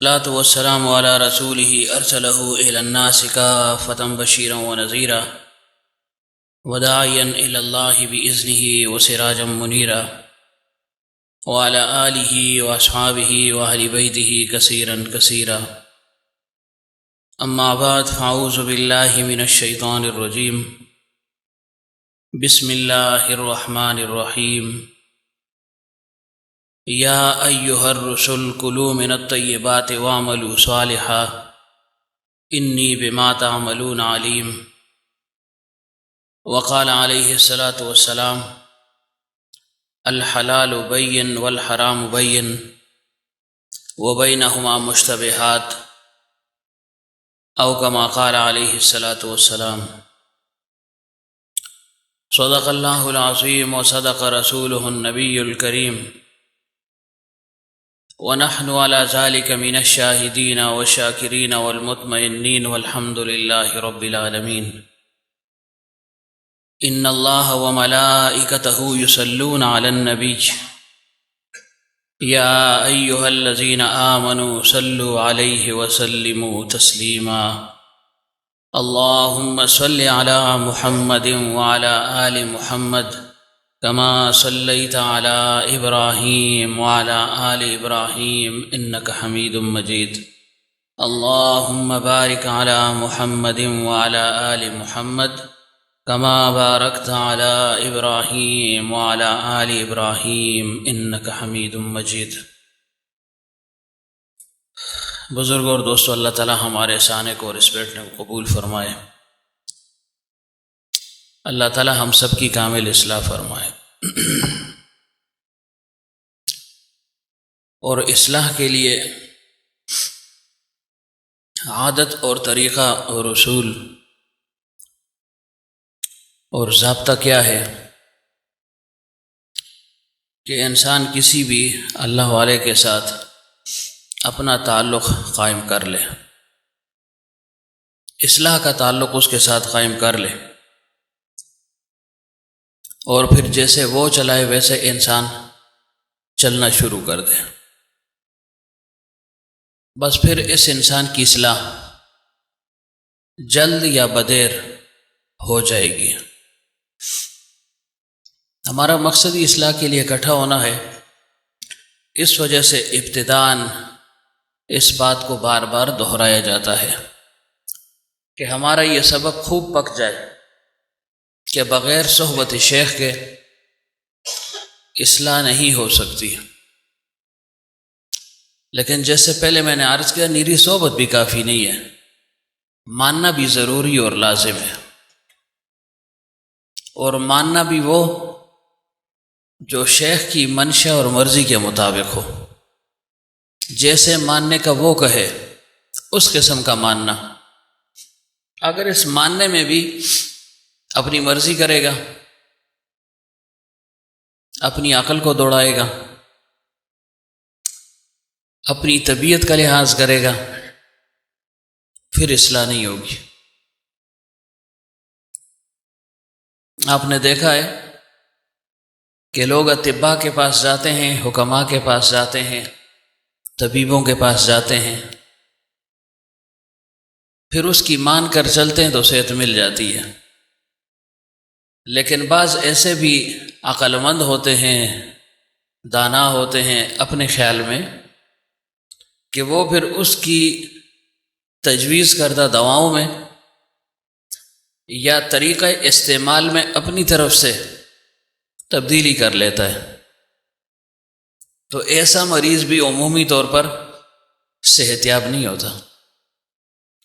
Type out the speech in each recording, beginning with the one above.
الصلاة والسلام على رسوله أرسله إلى الناس كافة بشيرا ونذيرا وداعيا إلى الله بإذنه وسراجا منيرا وعلى آله وأصحابه وأهل بيته كثيرا كثيرا. أما بعد فأعوذ بالله من الشيطان الرجيم. بسم الله الرحمن الرحيم. يا أيها الرسل كلوا من الطيبات واعملوا صالحا إني بما تعملون عليم. وقال عليه الصلاة والسلام: الحلال بين والحرام بين وبينهما مشتبهات، أو كما قال عليه الصلاة والسلام. صدق الله العظيم وصدق رسوله النبي الكريم، ونحن على ذلك من الشاهدين والشاكرين والمطمئنين والحمد لله رب العالمين. إن الله وملائكته يصلون على النبي يا أيها الذين آمنوا صلوا عليه وسلموا تسليما. اللهم صل على محمد وعلى آل محمد كما صليت على إبراهيم وعلى آل إبراهيم إنك حميد مجيد. اللهم بارك على محمد وعلى آل محمد كما باركت على إبراهيم وعلى آل إبراهيم إنك حميد مجيد. بزرگ اور دوستو، اللہ تعالی ہمارے سانے کو اور اس بیٹھنے کو قبول فرمائے. اللہ تعالی ہم سب کی کامل اصلاح فرمائے اور اصلاح کے لیے عادت اور طریقہ اور اصول اور ضابطہ کیا ہے کہ انسان کسی بھی اللہ والے کے ساتھ اپنا تعلق قائم کر لے، اصلاح کا تعلق اس کے ساتھ قائم کر لے، اور پھر جیسے وہ چلائے ویسے انسان چلنا شروع کر دے. بس پھر اس انسان کی اصلاح جلد یا بدیر ہو جائے گی. ہمارا مقصد ہی اصلاح کے لیے اکٹھا ہونا ہے. اس وجہ سے ابتداءً اس بات کو بار بار دہرایا جاتا ہے کہ ہمارا یہ سبق خوب پک جائے کہ بغیر صحبت شیخ کے اصلاح نہیں ہو سکتی. لیکن جیسے پہلے میں نے عرض کیا، نیری صحبت بھی کافی نہیں ہے، ماننا بھی ضروری اور لازم ہے. اور ماننا بھی وہ جو شیخ کی منشا اور مرضی کے مطابق ہو، جیسے ماننے کا وہ کہے اس قسم کا ماننا. اگر اس ماننے میں بھی اپنی مرضی کرے گا، اپنی عقل کو دوڑائے گا، اپنی طبیعت کا لحاظ کرے گا، پھر اصلاح نہیں ہوگی. آپ نے دیکھا ہے کہ لوگ اطباء کے پاس جاتے ہیں، حکماء کے پاس جاتے ہیں، طبیبوں کے پاس جاتے ہیں، پھر اس کی مان کر چلتے ہیں تو صحت مل جاتی ہے. لیکن بعض ایسے بھی عقل مند ہوتے ہیں، دانا ہوتے ہیں اپنے خیال میں، کہ وہ پھر اس کی تجویز کردہ دواؤں میں یا طریقہ استعمال میں اپنی طرف سے تبدیلی کر لیتا ہے. تو ایسا مریض بھی عمومی طور پر صحت یاب نہیں ہوتا.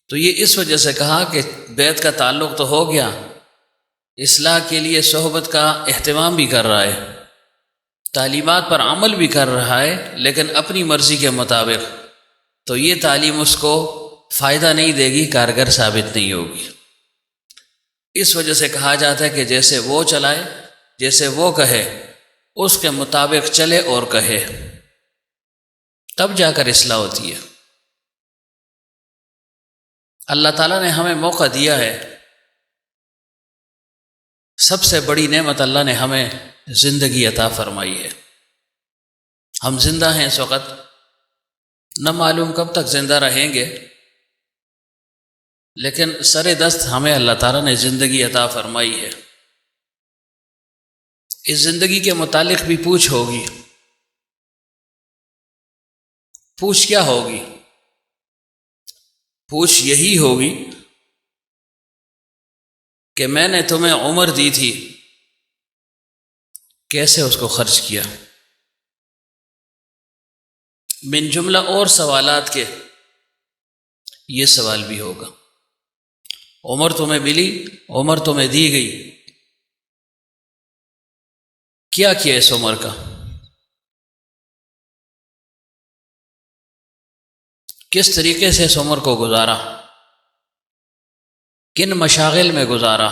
تو یہ اس وجہ سے کہا کہ بیعت کا تعلق تو ہو گیا، اصلاح کے لیے صحبت کا اہتمام بھی کر رہا ہے، تعلیمات پر عمل بھی کر رہا ہے، لیکن اپنی مرضی کے مطابق، تو یہ تعلیم اس کو فائدہ نہیں دے گی، کارگر ثابت نہیں ہوگی. اس وجہ سے کہا جاتا ہے کہ جیسے وہ چلائے، جیسے وہ کہے اس کے مطابق چلے اور کہے، تب جا کر اصلاح ہوتی ہے. اللہ تعالیٰ نے ہمیں موقع دیا ہے. سب سے بڑی نعمت اللہ نے ہمیں زندگی عطا فرمائی ہے. ہم زندہ ہیں اس وقت، نہ معلوم کب تک زندہ رہیں گے، لیکن سر دست ہمیں اللہ تعالیٰ نے زندگی عطا فرمائی ہے۔ اس زندگی کے متعلق بھی پوچھ ہوگی۔ پوچھ کیا ہوگی؟ پوچھ یہی ہوگی کہ میں نے تمہیں عمر دی تھی، کیسے اس کو خرچ کیا؟ من جملہ اور سوالات کے یہ سوال بھی ہوگا۔ عمر تمہیں ملی، عمر تمہیں دی گئی، کیا کیا اس عمر کا؟ کس طریقے سے اس عمر کو گزارا؟ کن مشاغل میں گزارا؟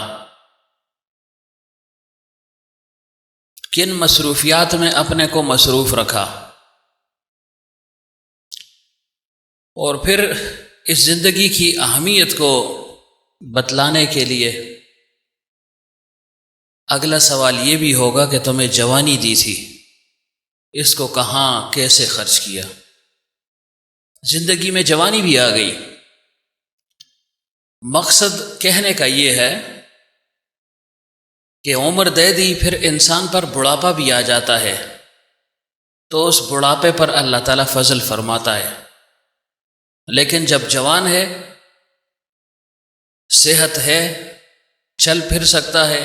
کن مصروفیات میں اپنے کو مصروف رکھا؟ اور پھر اس زندگی کی اہمیت کو بتلانے کے لیے اگلا سوال یہ بھی ہوگا کہ تمہیں جوانی دی تھی، اس کو کہاں کیسے خرچ کیا؟ زندگی میں جوانی بھی آ گئی۔ مقصد کہنے کا یہ ہے کہ عمر دے دی، پھر انسان پر بڑھاپا بھی آ جاتا ہے، تو اس بڑھاپے پر اللہ تعالیٰ فضل فرماتا ہے۔ لیکن جب جوان ہے، صحت ہے، چل پھر سکتا ہے،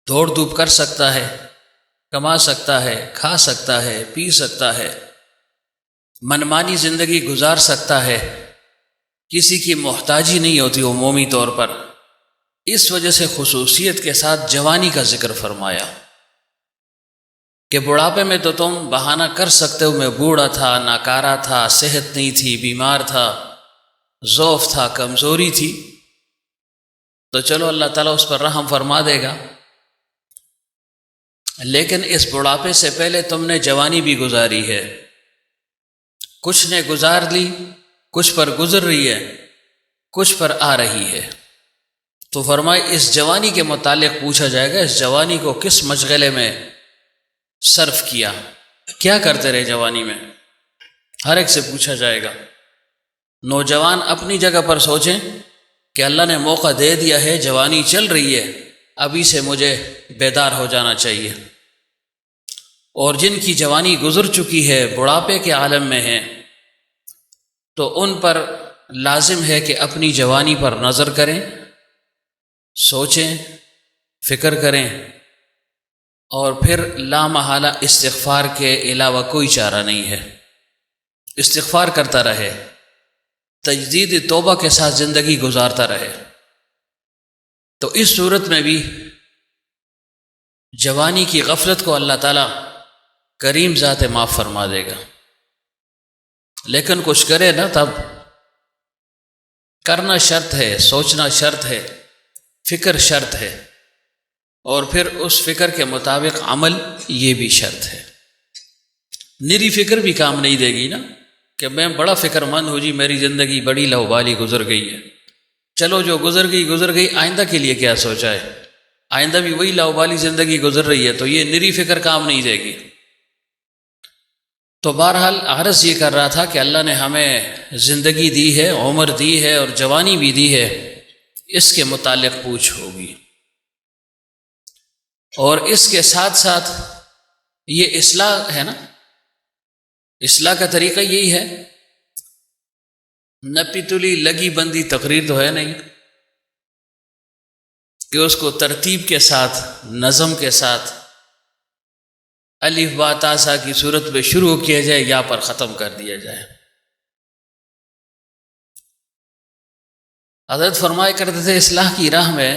دوڑ دھوپ کر سکتا ہے، کما سکتا ہے، کھا سکتا ہے، پی سکتا ہے، منمانی زندگی گزار سکتا ہے، کسی کی محتاجی نہیں ہوتی عمومی طور پر۔ اس وجہ سے خصوصیت کے ساتھ جوانی کا ذکر فرمایا کہ بڑھاپے میں تو تم بہانہ کر سکتے ہو، میں بوڑھا تھا، ناکارہ تھا، صحت نہیں تھی، بیمار تھا، ضعف تھا، کمزوری تھی، تو چلو اللہ تعالیٰ اس پر رحم فرما دے گا۔ لیکن اس بڑھاپے سے پہلے تم نے جوانی بھی گزاری ہے، کچھ نے گزار لی، کچھ پر گزر رہی ہے، کچھ پر آ رہی ہے۔ تو فرمائے اس جوانی کے متعلق پوچھا جائے گا، اس جوانی کو کس مشغلے میں صرف کیا، کیا کرتے رہے جوانی میں، ہر ایک سے پوچھا جائے گا۔ نوجوان اپنی جگہ پر سوچیں کہ اللہ نے موقع دے دیا ہے، جوانی چل رہی ہے، ابھی سے مجھے بیدار ہو جانا چاہیے۔ اور جن کی جوانی گزر چکی ہے، بڑھاپے کے عالم میں ہیں، تو ان پر لازم ہے کہ اپنی جوانی پر نظر کریں، سوچیں، فکر کریں، اور پھر لامحالہ استغفار کے علاوہ کوئی چارہ نہیں ہے۔ استغفار کرتا رہے، تجدید توبہ کے ساتھ زندگی گزارتا رہے، تو اس صورت میں بھی جوانی کی غفلت کو اللہ تعالیٰ کریم ذات معاف فرما دے گا۔ لیکن کچھ کرے نا، تب کرنا شرط ہے، سوچنا شرط ہے، فکر شرط ہے، اور پھر اس فکر کے مطابق عمل یہ بھی شرط ہے۔ نری فکر بھی کام نہیں دے گی نا، کہ میں بڑا فکر مند ہوں جی، میری زندگی بڑی لوبالی گزر گئی ہے، چلو جو گزر گئی، آئندہ کے لیے کیا سوچا ہے، آئندہ بھی وہی لوبالی زندگی گزر رہی ہے، تو یہ نری فکر کام نہیں دے گی۔ تو بہرحال عرض یہ کر رہا تھا کہ اللہ نے ہمیں زندگی دی ہے، عمر دی ہے، اور جوانی بھی دی ہے، اس کے متعلق پوچھ ہوگی۔ اور اس کے ساتھ ساتھ یہ اصلاح ہے نا، اصلاح کا طریقہ یہی ہے، نپی تلی لگی بندی تقریر تو ہے نہیں کہ اس کو ترتیب کے ساتھ، نظم کے ساتھ، الف با تا سا کی صورت میں شروع کیا جائے، یا پر ختم کر دیا جائے۔ حضرت فرمایا کرتے تھے اصلاح کی راہ میں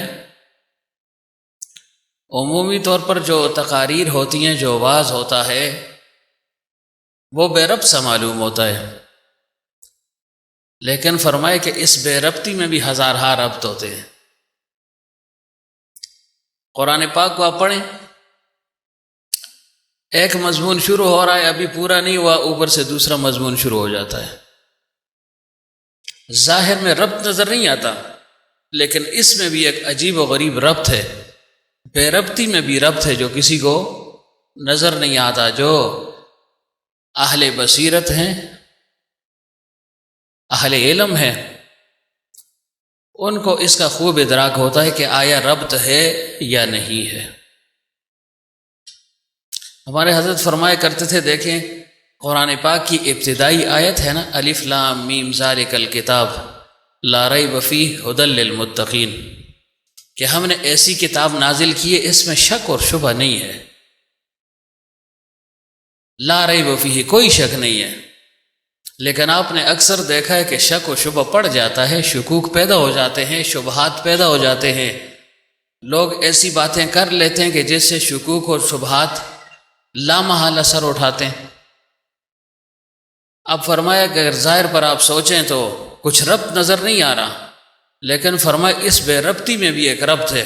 عمومی طور پر جو تقاریر ہوتی ہیں، جو واعظ ہوتا ہے، وہ بے ربط سا معلوم ہوتا ہے، لیکن فرمائے کہ اس بے ربطی میں بھی ہزارہا ربط ہوتے ہیں۔ قرآن پاک کو آپ پڑھیں، ایک مضمون شروع ہو رہا ہے، ابھی پورا نہیں ہوا، اوپر سے دوسرا مضمون شروع ہو جاتا ہے۔ ظاہر میں ربط نظر نہیں آتا، لیکن اس میں بھی ایک عجیب و غریب ربط ہے، بے ربطی میں بھی ربط ہے جو کسی کو نظر نہیں آتا۔ جو اہل بصیرت ہیں اہل علم ہیں ان کو اس کا خوب ادراک ہوتا ہے کہ آیا ربط ہے یا نہیں ہے۔ ہمارے حضرت فرمایا کرتے تھے، دیکھیں قرآن پاک کی ابتدائی آیت ہے نا، الف لام میم ذالک الکتاب لا ریب فیہ ھدی للمتقین، کہ ہم نے ایسی کتاب نازل کی ہے اس میں شک اور شبہ نہیں ہے، لا ریب فیہ، کوئی شک نہیں ہے۔ لیکن آپ نے اکثر دیکھا ہے کہ شک و شبہ پڑ جاتا ہے، شکوک پیدا ہو جاتے ہیں، شبہات پیدا ہو جاتے ہیں، لوگ ایسی باتیں کر لیتے ہیں کہ جس سے شکوک اور شبہات لامحالہ سر اٹھاتے ہیں۔ اب فرمایا کہ اگر ظاہر پر آپ سوچیں تو کچھ ربط نظر نہیں آ رہا، لیکن فرمایا اس بے ربطی میں بھی ایک ربط ہے،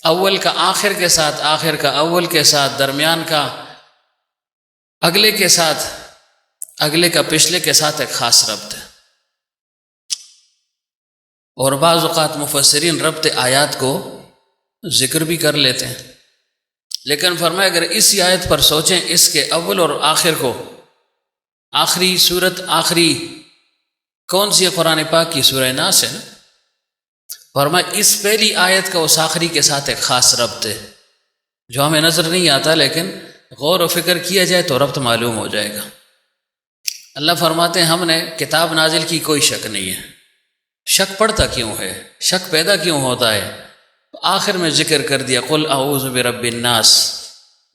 اول کا آخر کے ساتھ، آخر کا اول کے ساتھ، درمیان کا اگلے کے ساتھ، اگلے کا پچھلے کے ساتھ ایک خاص ربط ہے۔ اور بعض اوقات مفسرین ربط آیات کو ذکر بھی کر لیتے ہیں، لیکن فرمایا اگر اسی آیت پر سوچیں، اس کے اول اور آخر کو، آخری صورت، آخری کون سی قرآن پاک کی سورہ ناس ہے نا، فرمایا اس پہلی آیت کا اس آخری کے ساتھ ایک خاص ربط ہے جو ہمیں نظر نہیں آتا، لیکن غور و فکر کیا جائے تو ربط معلوم ہو جائے گا۔ اللہ فرماتے ہیں ہم نے کتاب نازل کی، کوئی شک نہیں ہے، شک پڑتا کیوں ہے، شک پیدا کیوں ہوتا ہے؟ آخر میں ذکر کر دیا، قل اعوذ برب الناس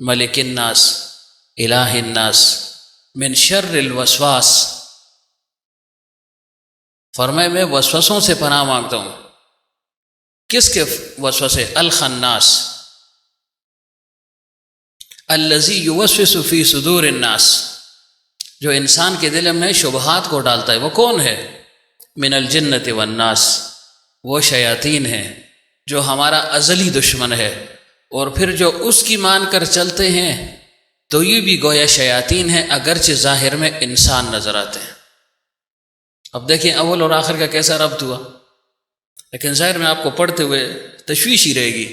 ملک الناس الہ الناس من شر الوسواس، فرمائے میں وسوسوں سے پناہ مانگتا ہوں۔ کس کے وسوسے؟ الخناس الذی یوسوس فی صدور الناس، جو انسان کے دل میں شبہات کو ڈالتا ہے۔ وہ کون ہے؟ من الجنت والناس، وہ شیاطین ہیں جو ہمارا ازلی دشمن ہے، اور پھر جو اس کی مان کر چلتے ہیں تو یہ بھی گویا شیاطین ہیں، اگرچہ ظاہر میں انسان نظر آتے ہیں۔ اب دیکھیں اول اور آخر کا کیسا ربط ہوا، لیکن ظاہر میں آپ کو پڑھتے ہوئے تشویش ہی رہے گی،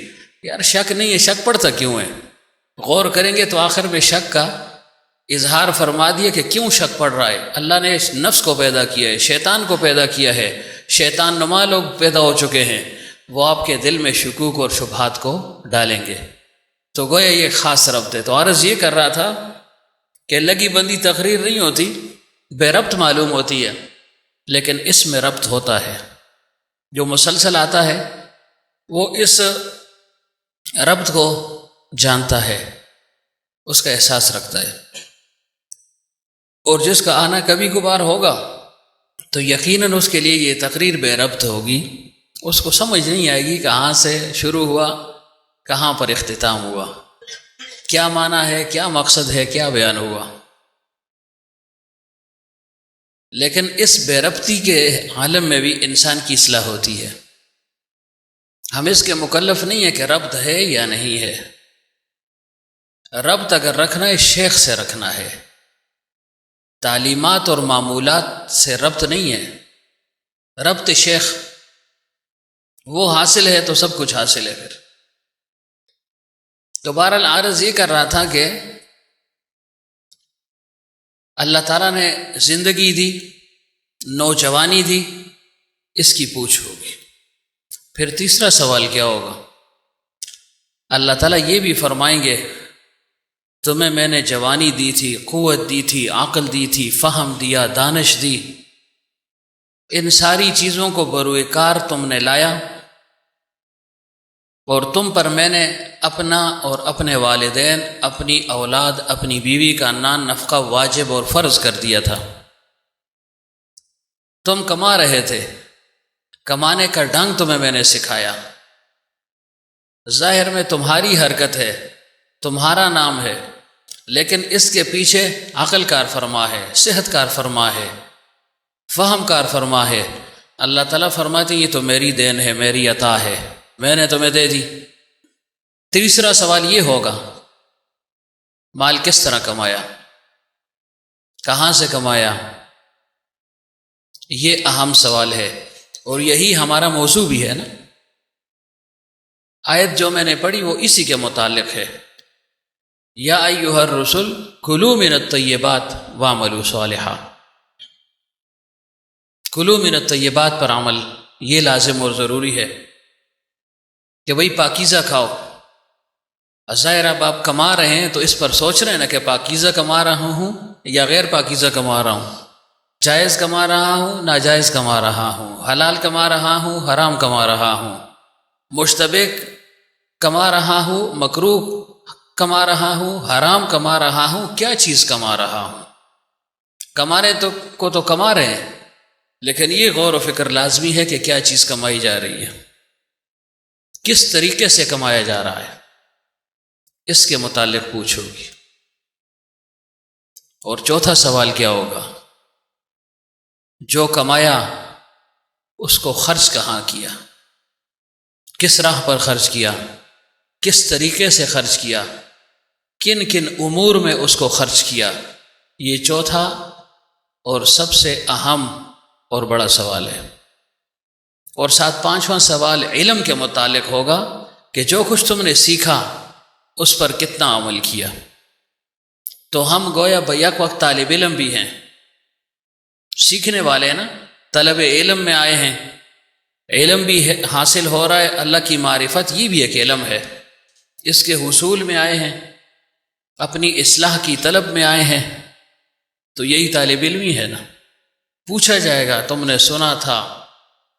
یار شک نہیں ہے، شک پڑتا کیوں ہے؟ غور کریں گے تو آخر میں شک کا اظہار فرما دیا کہ کیوں شک پڑ رہا ہے۔ اللہ نے نفس کو پیدا کیا ہے، شیطان کو پیدا کیا ہے، شیطان نما لوگ پیدا ہو چکے ہیں، وہ آپ کے دل میں شکوک اور شبہات کو ڈالیں گے، تو گویا یہ خاص ربط ہے۔ تو عرض یہ کر رہا تھا کہ لگی بندی تقریر نہیں ہوتی، بے ربط معلوم ہوتی ہے، لیکن اس میں ربط ہوتا ہے۔ جو مسلسل آتا ہے وہ اس ربط کو جانتا ہے، اس کا احساس رکھتا ہے، اور جس کا آنا کبھی کبھار ہوگا تو یقیناً اس کے لیے یہ تقریر بے ربط ہوگی، اس کو سمجھ نہیں آئے گی کہاں سے شروع ہوا، کہاں پر اختتام ہوا، کیا معنی ہے، کیا مقصد ہے، کیا بیان ہوا۔ لیکن اس بے ربطی کے عالم میں بھی انسان کی اصلاح ہوتی ہے۔ ہم اس کے مکلف نہیں ہیں کہ ربط ہے یا نہیں ہے۔ ربط اگر رکھنا ہے شیخ سے رکھنا ہے، تعلیمات اور معمولات سے ربط نہیں ہے۔ ربط شیخ وہ حاصل ہے تو سب کچھ حاصل ہے۔ پھر تو بہرحال عارض یہ کر رہا تھا کہ اللہ تعالیٰ نے زندگی دی، نوجوانی دی، اس کی پوچھ ہوگی۔ پھر تیسرا سوال کیا ہوگا؟ اللہ تعالیٰ یہ بھی فرمائیں گے تمہیں میں نے جوانی دی تھی، قوت دی تھی، عقل دی تھی، فہم دیا، دانش دی، ان ساری چیزوں کو بروئے کار تم نے لایا، اور تم پر میں نے اپنا اور اپنے والدین، اپنی اولاد، اپنی بیوی کا نان نفقہ واجب اور فرض کر دیا تھا۔ تم کما رہے تھے، کمانے کا ڈھنگ تمہیں میں نے سکھایا۔ ظاہر میں تمہاری حرکت ہے، تمہارا نام ہے، لیکن اس کے پیچھے عقل کار فرما ہے، صحت کار فرما ہے، فہم کار فرما ہے۔ اللہ تعالیٰ فرماتے ہیں یہ تو میری دین ہے، میری عطا ہے، میں نے تمہیں دے دی۔ تیسرا سوال یہ ہوگا مال کس طرح کمایا، کہاں سے کمایا؟ یہ اہم سوال ہے، اور یہی ہمارا موضوع بھی ہے نا۔ آیت جو میں نے پڑھی وہ اسی کے متعلق ہے، یا ایھا الرسل کلوا من الطیبات واعملوا صالحا، کلوا من الطیبات پر عمل یہ لازم اور ضروری ہے کہ بھئی پاکیزہ کھاؤ. ظاہر اب آپ کما رہے ہیں تو اس پر سوچ رہے ہیں نا کہ پاکیزہ کما رہا ہوں یا غیر پاکیزہ کما رہا ہوں، جائز کما رہا ہوں ناجائز کما رہا ہوں، حلال کما رہا ہوں حرام کما رہا ہوں، مشتبہ کما رہا ہوں مکروہ کما رہا ہوں حرام کما رہا ہوں، کیا چیز کما رہا ہوں. کمانے کو تو کما رہے ہیں، لیکن یہ غور و فکر لازمی ہے کہ کیا چیز کمائی جا رہی ہے، کس طریقے سے کمایا جا رہا ہے، اس کے متعلق پوچھو گی. اور چوتھا سوال کیا ہوگا؟ جو کمایا اس کو خرچ کہاں کیا، کس راہ پر خرچ کیا، کس طریقے سے خرچ کیا، کن کن امور میں اس کو خرچ کیا. یہ چوتھا اور سب سے اہم اور بڑا سوال ہے. اور ساتھ پانچواں سوال علم کے متعلق ہوگا کہ جو کچھ تم نے سیکھا اس پر کتنا عمل کیا. تو ہم گویا بیک وقت طالب علم بھی ہیں، سیکھنے والے نا، طلب علم میں آئے ہیں، علم بھی حاصل ہو رہا ہے، اللہ کی معرفت یہ بھی ایک علم ہے، اس کے حصول میں آئے ہیں، اپنی اصلاح کی طلب میں آئے ہیں، تو یہی طالب علم ہی ہے نا. پوچھا جائے گا تم نے سنا تھا،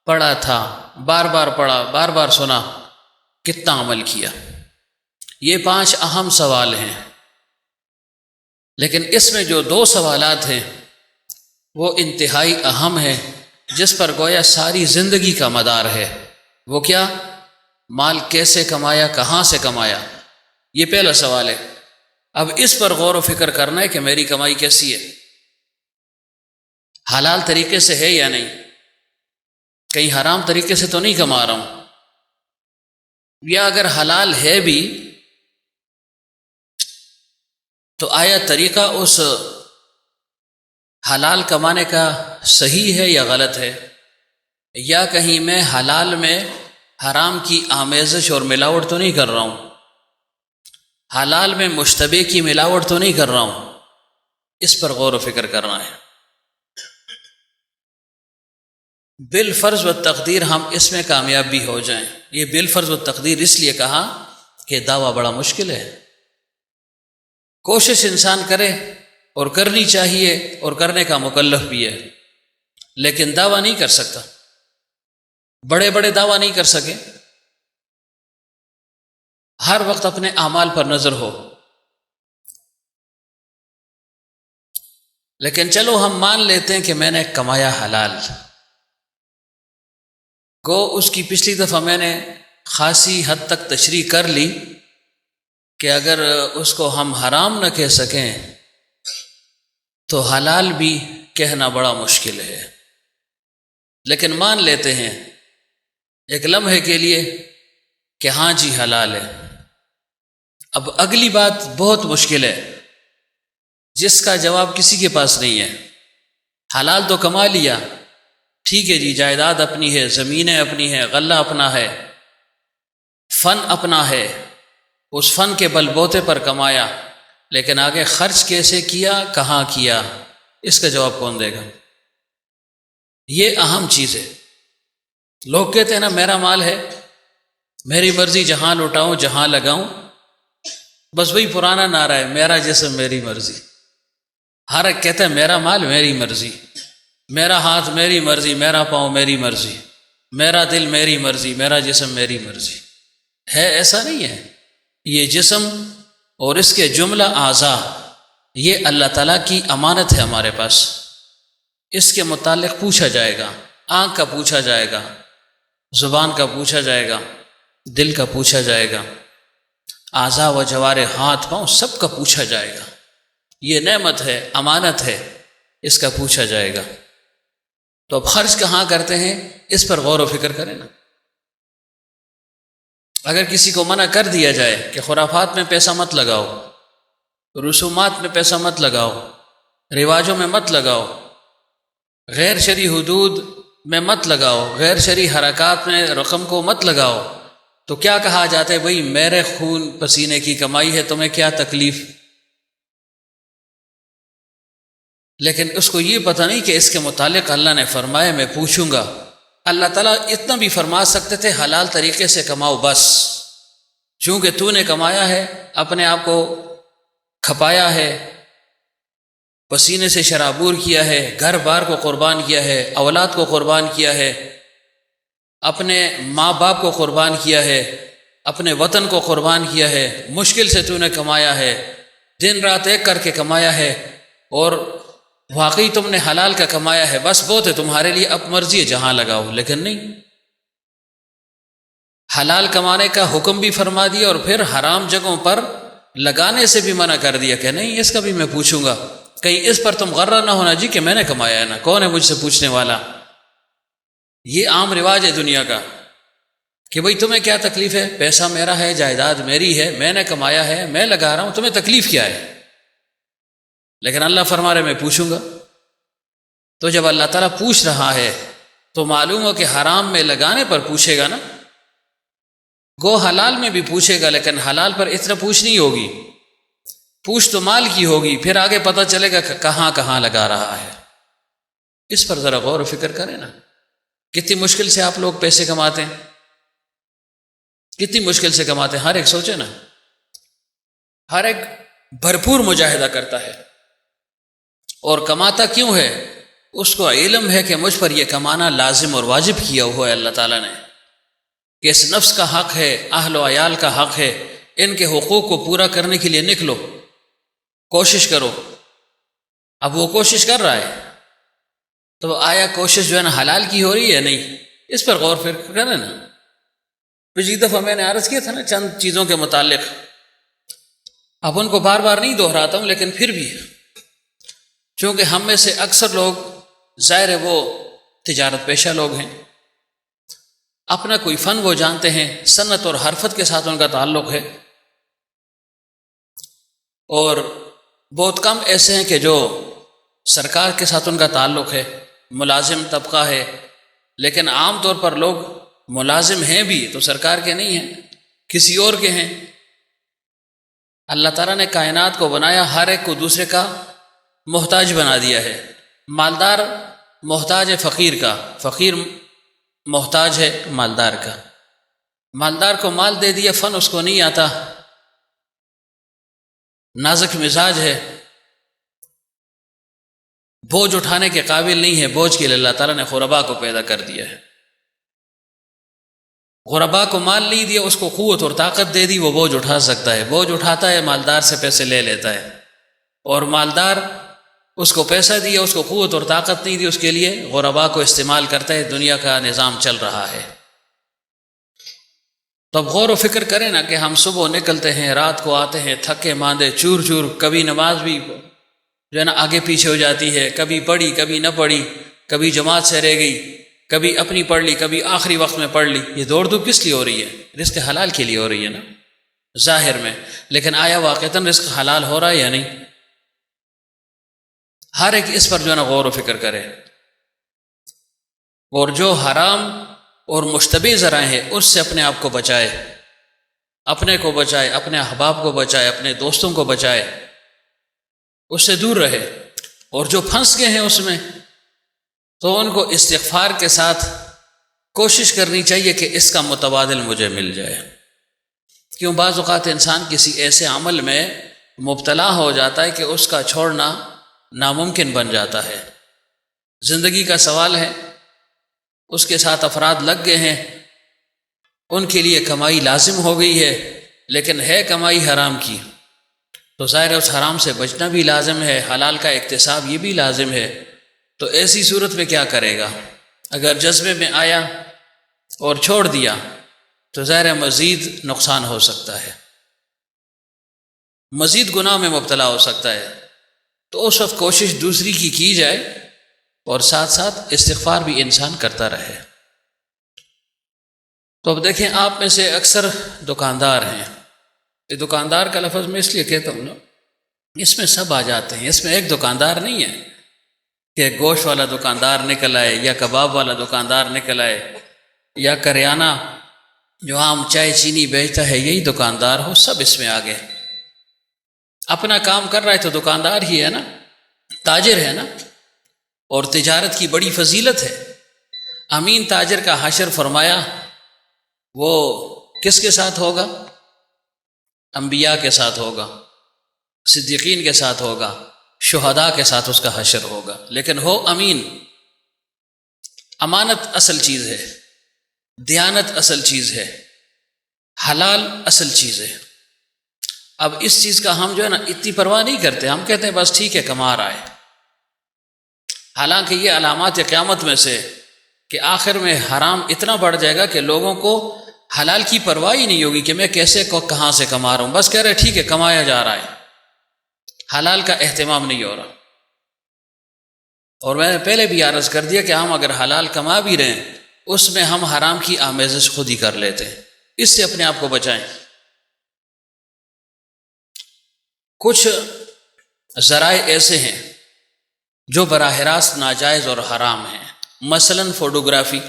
پڑھا تھا، بار بار پڑھا، بار بار سنا، کتنا عمل کیا. یہ 5 اہم سوال ہیں. لیکن اس میں جو 2 سوالات ہیں وہ انتہائی اہم ہیں، جس پر گویا ساری زندگی کا مدار ہے. وہ کیا؟ مال کیسے کمایا، کہاں سے کمایا، یہ پہلا سوال ہے. اب اس پر غور و فکر کرنا ہے کہ میری کمائی کیسی ہے، حلال طریقے سے ہے یا نہیں، کہیں حرام طریقے سے تو نہیں کما رہا ہوں، یا اگر حلال ہے بھی تو آیا طریقہ اس حلال کمانے کا صحیح ہے یا غلط ہے، یا کہیں میں حلال میں حرام کی آمیزش اور ملاوٹ تو نہیں کر رہا ہوں، حلال میں مشتبہ کی ملاوٹ تو نہیں کر رہا ہوں. اس پر غور و فکر کرنا ہے. بالفرض و تقدیر ہم اس میں کامیاب بھی ہو جائیں. یہ بالفرض و تقدیر اس لیے کہا کہ دعویٰ بڑا مشکل ہے. کوشش انسان کرے اور کرنی چاہیے اور کرنے کا مکلف بھی ہے، لیکن دعویٰ نہیں کر سکتا. بڑے بڑے دعویٰ نہیں کر سکے. ہر وقت اپنے اعمال پر نظر ہو. لیکن چلو ہم مان لیتے ہیں کہ میں نے کمایا حلال، گو اس کی پچھلی دفعہ میں نے خاصی حد تک تشریح کر لی کہ اگر اس کو ہم حرام نہ کہہ سکیں تو حلال بھی کہنا بڑا مشکل ہے. لیکن مان لیتے ہیں ایک لمحے کے لیے کہ ہاں جی حلال ہے. اب اگلی بات بہت مشکل ہے، جس کا جواب کسی کے پاس نہیں ہے. حلال تو کما لیا، ٹھیک ہے جی، جائیداد اپنی ہے، زمینیں اپنی ہیں، غلہ اپنا ہے، فن اپنا ہے، اس فن کے بل بوتے پر کمایا، لیکن آگے خرچ کیسے کیا، کہاں کیا، اس کا جواب کون دے گا؟ یہ اہم چیز ہے. لوگ کہتے ہیں نا میرا مال ہے، میری مرضی جہاں لٹاؤں جہاں لگاؤں. بس وہی پرانا نعرہ ہے، میرا جسم میری مرضی. ہر ایک کہتا ہے میرا مال میری مرضی، میرا ہاتھ میری مرضی، میرا پاؤں میری مرضی، میرا دل میری مرضی، میرا جسم میری مرضی. ہے ایسا نہیں ہے. یہ جسم اور اس کے جملہ اعضاء یہ اللہ تعالیٰ کی امانت ہے ہمارے پاس. اس کے متعلق پوچھا جائے گا. آنکھ کا پوچھا جائے گا، زبان کا پوچھا جائے گا، دل کا پوچھا جائے گا، اعضاء و جوارح ہاتھ پاؤں سب کا پوچھا جائے گا. یہ نعمت ہے، امانت ہے، اس کا پوچھا جائے گا. تو اب خرچ کہاں کرتے ہیں اس پر غور و فکر کریں نا. اگر کسی کو منع کر دیا جائے کہ خرافات میں پیسہ مت لگاؤ، رسومات میں پیسہ مت لگاؤ، رواجوں میں مت لگاؤ، غیر شرعی حدود میں مت لگاؤ، غیر شرعی حرکات میں رقم کو مت لگاؤ، تو کیا کہا جاتا ہے؟ بھئی میرے خون پسینے کی کمائی ہے، تمہیں کیا تکلیف؟ لیکن اس کو یہ پتہ نہیں کہ اس کے متعلق اللہ نے فرمایا میں پوچھوں گا۔ اللہ تعالیٰ اتنا بھی فرما سکتے تھے حلال طریقے سے کماؤ بس، چونکہ تو نے کمایا ہے، اپنے آپ کو کھپایا ہے، پسینے سے شرابور کیا ہے، گھر بار کو قربان کیا ہے، اولاد کو قربان کیا ہے، اپنے ماں باپ کو قربان کیا ہے، اپنے وطن کو قربان کیا ہے، مشکل سے تو نے کمایا ہے، دن رات ایک کر کے کمایا ہے، اور واقعی تم نے حلال کا کمایا ہے، بس بہت ہے تمہارے لیے، اب مرضی ہے جہاں لگاؤ۔ لیکن نہیں، حلال کمانے کا حکم بھی فرما دیا اور پھر حرام جگہوں پر لگانے سے بھی منع کر دیا کہ نہیں، اس کا بھی میں پوچھوں گا، کہیں اس پر تم غرہ نہ ہونا جی کہ میں نے کمایا ہے نا، کون ہے مجھ سے پوچھنے والا۔ یہ عام رواج ہے دنیا کا کہ بھئی تمہیں کیا تکلیف ہے، پیسہ میرا ہے، جائیداد میری ہے، میں نے کمایا ہے، میں لگا رہا ہوں، تمہیں تکلیف کیا ہے؟ لیکن اللہ فرما رہے میں پوچھوں گا۔ تو جب اللہ تعالیٰ پوچھ رہا ہے تو معلوم ہو کہ حرام میں لگانے پر پوچھے گا نا، گو حلال میں بھی پوچھے گا، لیکن حلال پر اتنا پوچھ نہیں ہوگی، پوچھ تو مال کی ہوگی، پھر آگے پتہ چلے گا کہاں کہاں لگا رہا ہے۔ اس پر ذرا غور و فکر کریں نا، کتنی مشکل سے آپ لوگ پیسے کماتے ہیں، کتنی مشکل سے کماتے ہیں، ہر ایک سوچے نا، ہر ایک بھرپور مجاہدہ کرتا ہے، اور کماتا کیوں ہے؟ اس کو علم ہے کہ مجھ پر یہ کمانا لازم اور واجب کیا ہوا ہے اللہ تعالیٰ نے، کہ اس نفس کا حق ہے، اہل و عیال کا حق ہے، ان کے حقوق کو پورا کرنے کے لیے نکلو، کوشش کرو۔ اب وہ کوشش کر رہا ہے، تو آیا کوشش جو ہے نا حلال کی ہو رہی ہے؟ نہیں، اس پر غور فکر کریں نا۔ پچھلی دفعہ میں نے عرض کیا تھا نا چند چیزوں کے متعلق، اب ان کو بار بار نہیں دہراتا ہوں، لیکن پھر بھی چونکہ ہم میں سے اکثر لوگ ظاہر ہے وہ تجارت پیشہ لوگ ہیں، اپنا کوئی فن وہ جانتے ہیں، صنعت اور حرفت کے ساتھ ان کا تعلق ہے، اور بہت کم ایسے ہیں کہ جو سرکار کے ساتھ ان کا تعلق ہے، ملازم طبقہ ہے، لیکن عام طور پر لوگ ملازم ہیں بھی تو سرکار کے نہیں ہیں، کسی اور کے ہیں۔ اللہ تعالیٰ نے کائنات کو بنایا، ہر ایک کو دوسرے کا محتاج بنا دیا ہے، مالدار محتاج ہے فقیر کا، فقیر محتاج ہے مالدار کا، مالدار کو مال دے دیا، فن اس کو نہیں آتا، نازک مزاج ہے، بوجھ اٹھانے کے قابل نہیں ہے، بوجھ کے لیے اللہ تعالیٰ نے غربا کو پیدا کر دیا ہے، غربا کو مال نہیں دیا، اس کو قوت اور طاقت دے دی، وہ بوجھ اٹھا سکتا ہے، بوجھ اٹھاتا ہے، مالدار سے پیسے لے لیتا ہے، اور مالدار اس کو پیسہ دیا، اس کو قوت اور طاقت نہیں دی، اس کے لیے غربا کو استعمال کرتا ہے، دنیا کا نظام چل رہا ہے۔ تو اب غور و فکر کریں نا کہ ہم صبح نکلتے ہیں، رات کو آتے ہیں، تھکے ماندے، چور چور، کبھی نماز بھی جو ہے نا آگے پیچھے ہو جاتی ہے، کبھی پڑھی کبھی نہ پڑھی، کبھی جماعت سے رہ گئی، کبھی اپنی پڑھ لی، کبھی آخری وقت میں پڑھ لی، یہ دوڑ دھوپ کس لیے ہو رہی ہے؟ رزق حلال کے لیے ہو رہی ہے نا ظاہر میں، لیکن آیا واقعتاً رزق حلال ہو رہا ہے یا نہیں؟ ہر ایک اس پر جو ہے نا غور و فکر کرے، اور جو حرام اور مشتبہ ذرائع ہیں اس سے اپنے آپ کو بچائے، اپنے کو بچائے، اپنے احباب کو بچائے، اپنے دوستوں کو بچائے، اس سے دور رہے، اور جو پھنس گئے ہیں اس میں تو ان کو استغفار کے ساتھ کوشش کرنی چاہیے کہ اس کا متبادل مجھے مل جائے۔ کیوں بعض اوقات انسان کسی ایسے عمل میں مبتلا ہو جاتا ہے کہ اس کا چھوڑنا ناممکن بن جاتا ہے، زندگی کا سوال ہے، اس کے ساتھ افراد لگ گئے ہیں، ان کے لیے کمائی لازم ہو گئی ہے، لیکن ہے کمائی حرام کی، تو ظاہر ہے اس حرام سے بچنا بھی لازم ہے، حلال کا اکتساب یہ بھی لازم ہے۔ تو ایسی صورت میں کیا کرے گا؟ اگر جذبے میں آیا اور چھوڑ دیا تو ظاہر ہے مزید نقصان ہو سکتا ہے، مزید گناہ میں مبتلا ہو سکتا ہے، تو اس وقت کوشش دوسری کی جائے، اور ساتھ ساتھ استغفار بھی انسان کرتا رہے۔ تو اب دیکھیں، آپ میں سے اکثر دکاندار ہیں، یہ دکاندار کا لفظ میں اس لیے کہتا ہوں نا، اس میں سب آ جاتے ہیں، اس میں ایک دکاندار نہیں ہے کہ گوشت والا دکاندار نکل آئے، یا کباب والا دکاندار نکل آئے، یا کریانہ جو عام چائے چینی بیچتا ہے یہی دکاندار ہو، سب اس میں آ گئے، اپنا کام کر رہا ہے تو دکاندار ہی ہے نا، تاجر ہے نا، اور تجارت کی بڑی فضیلت ہے۔ امین تاجر کا حشر فرمایا وہ کس کے ساتھ ہوگا؟ انبیاء کے ساتھ ہوگا، صدیقین کے ساتھ ہوگا، شہداء کے ساتھ اس کا حشر ہوگا، لیکن ہو امین۔ امانت اصل چیز ہے، دیانت اصل چیز ہے، حلال اصل چیز ہے۔ اب اس چیز کا ہم جو ہے نا اتنی پرواہ نہیں کرتے، ہم کہتے ہیں بس ٹھیک ہے کما رہا ہے، حالانکہ یہ علامات قیامت میں سے کہ آخر میں حرام اتنا بڑھ جائے گا کہ لوگوں کو حلال کی پرواہ ہی نہیں ہوگی کہ میں کیسے کہاں سے کما رہا ہوں، بس کہہ رہے ٹھیک ہے کمایا جا رہا ہے، حلال کا اہتمام نہیں ہو رہا۔ اور میں نے پہلے بھی عرض کر دیا کہ ہم اگر حلال کما بھی رہے ہیں اس میں ہم حرام کی آمیزش خود ہی کر لیتے ہیں، اس سے اپنے آپ کو بچائیں۔ کچھ ذرائع ایسے ہیں جو براہ راست ناجائز اور حرام ہیں، مثلا فوٹوگرافی،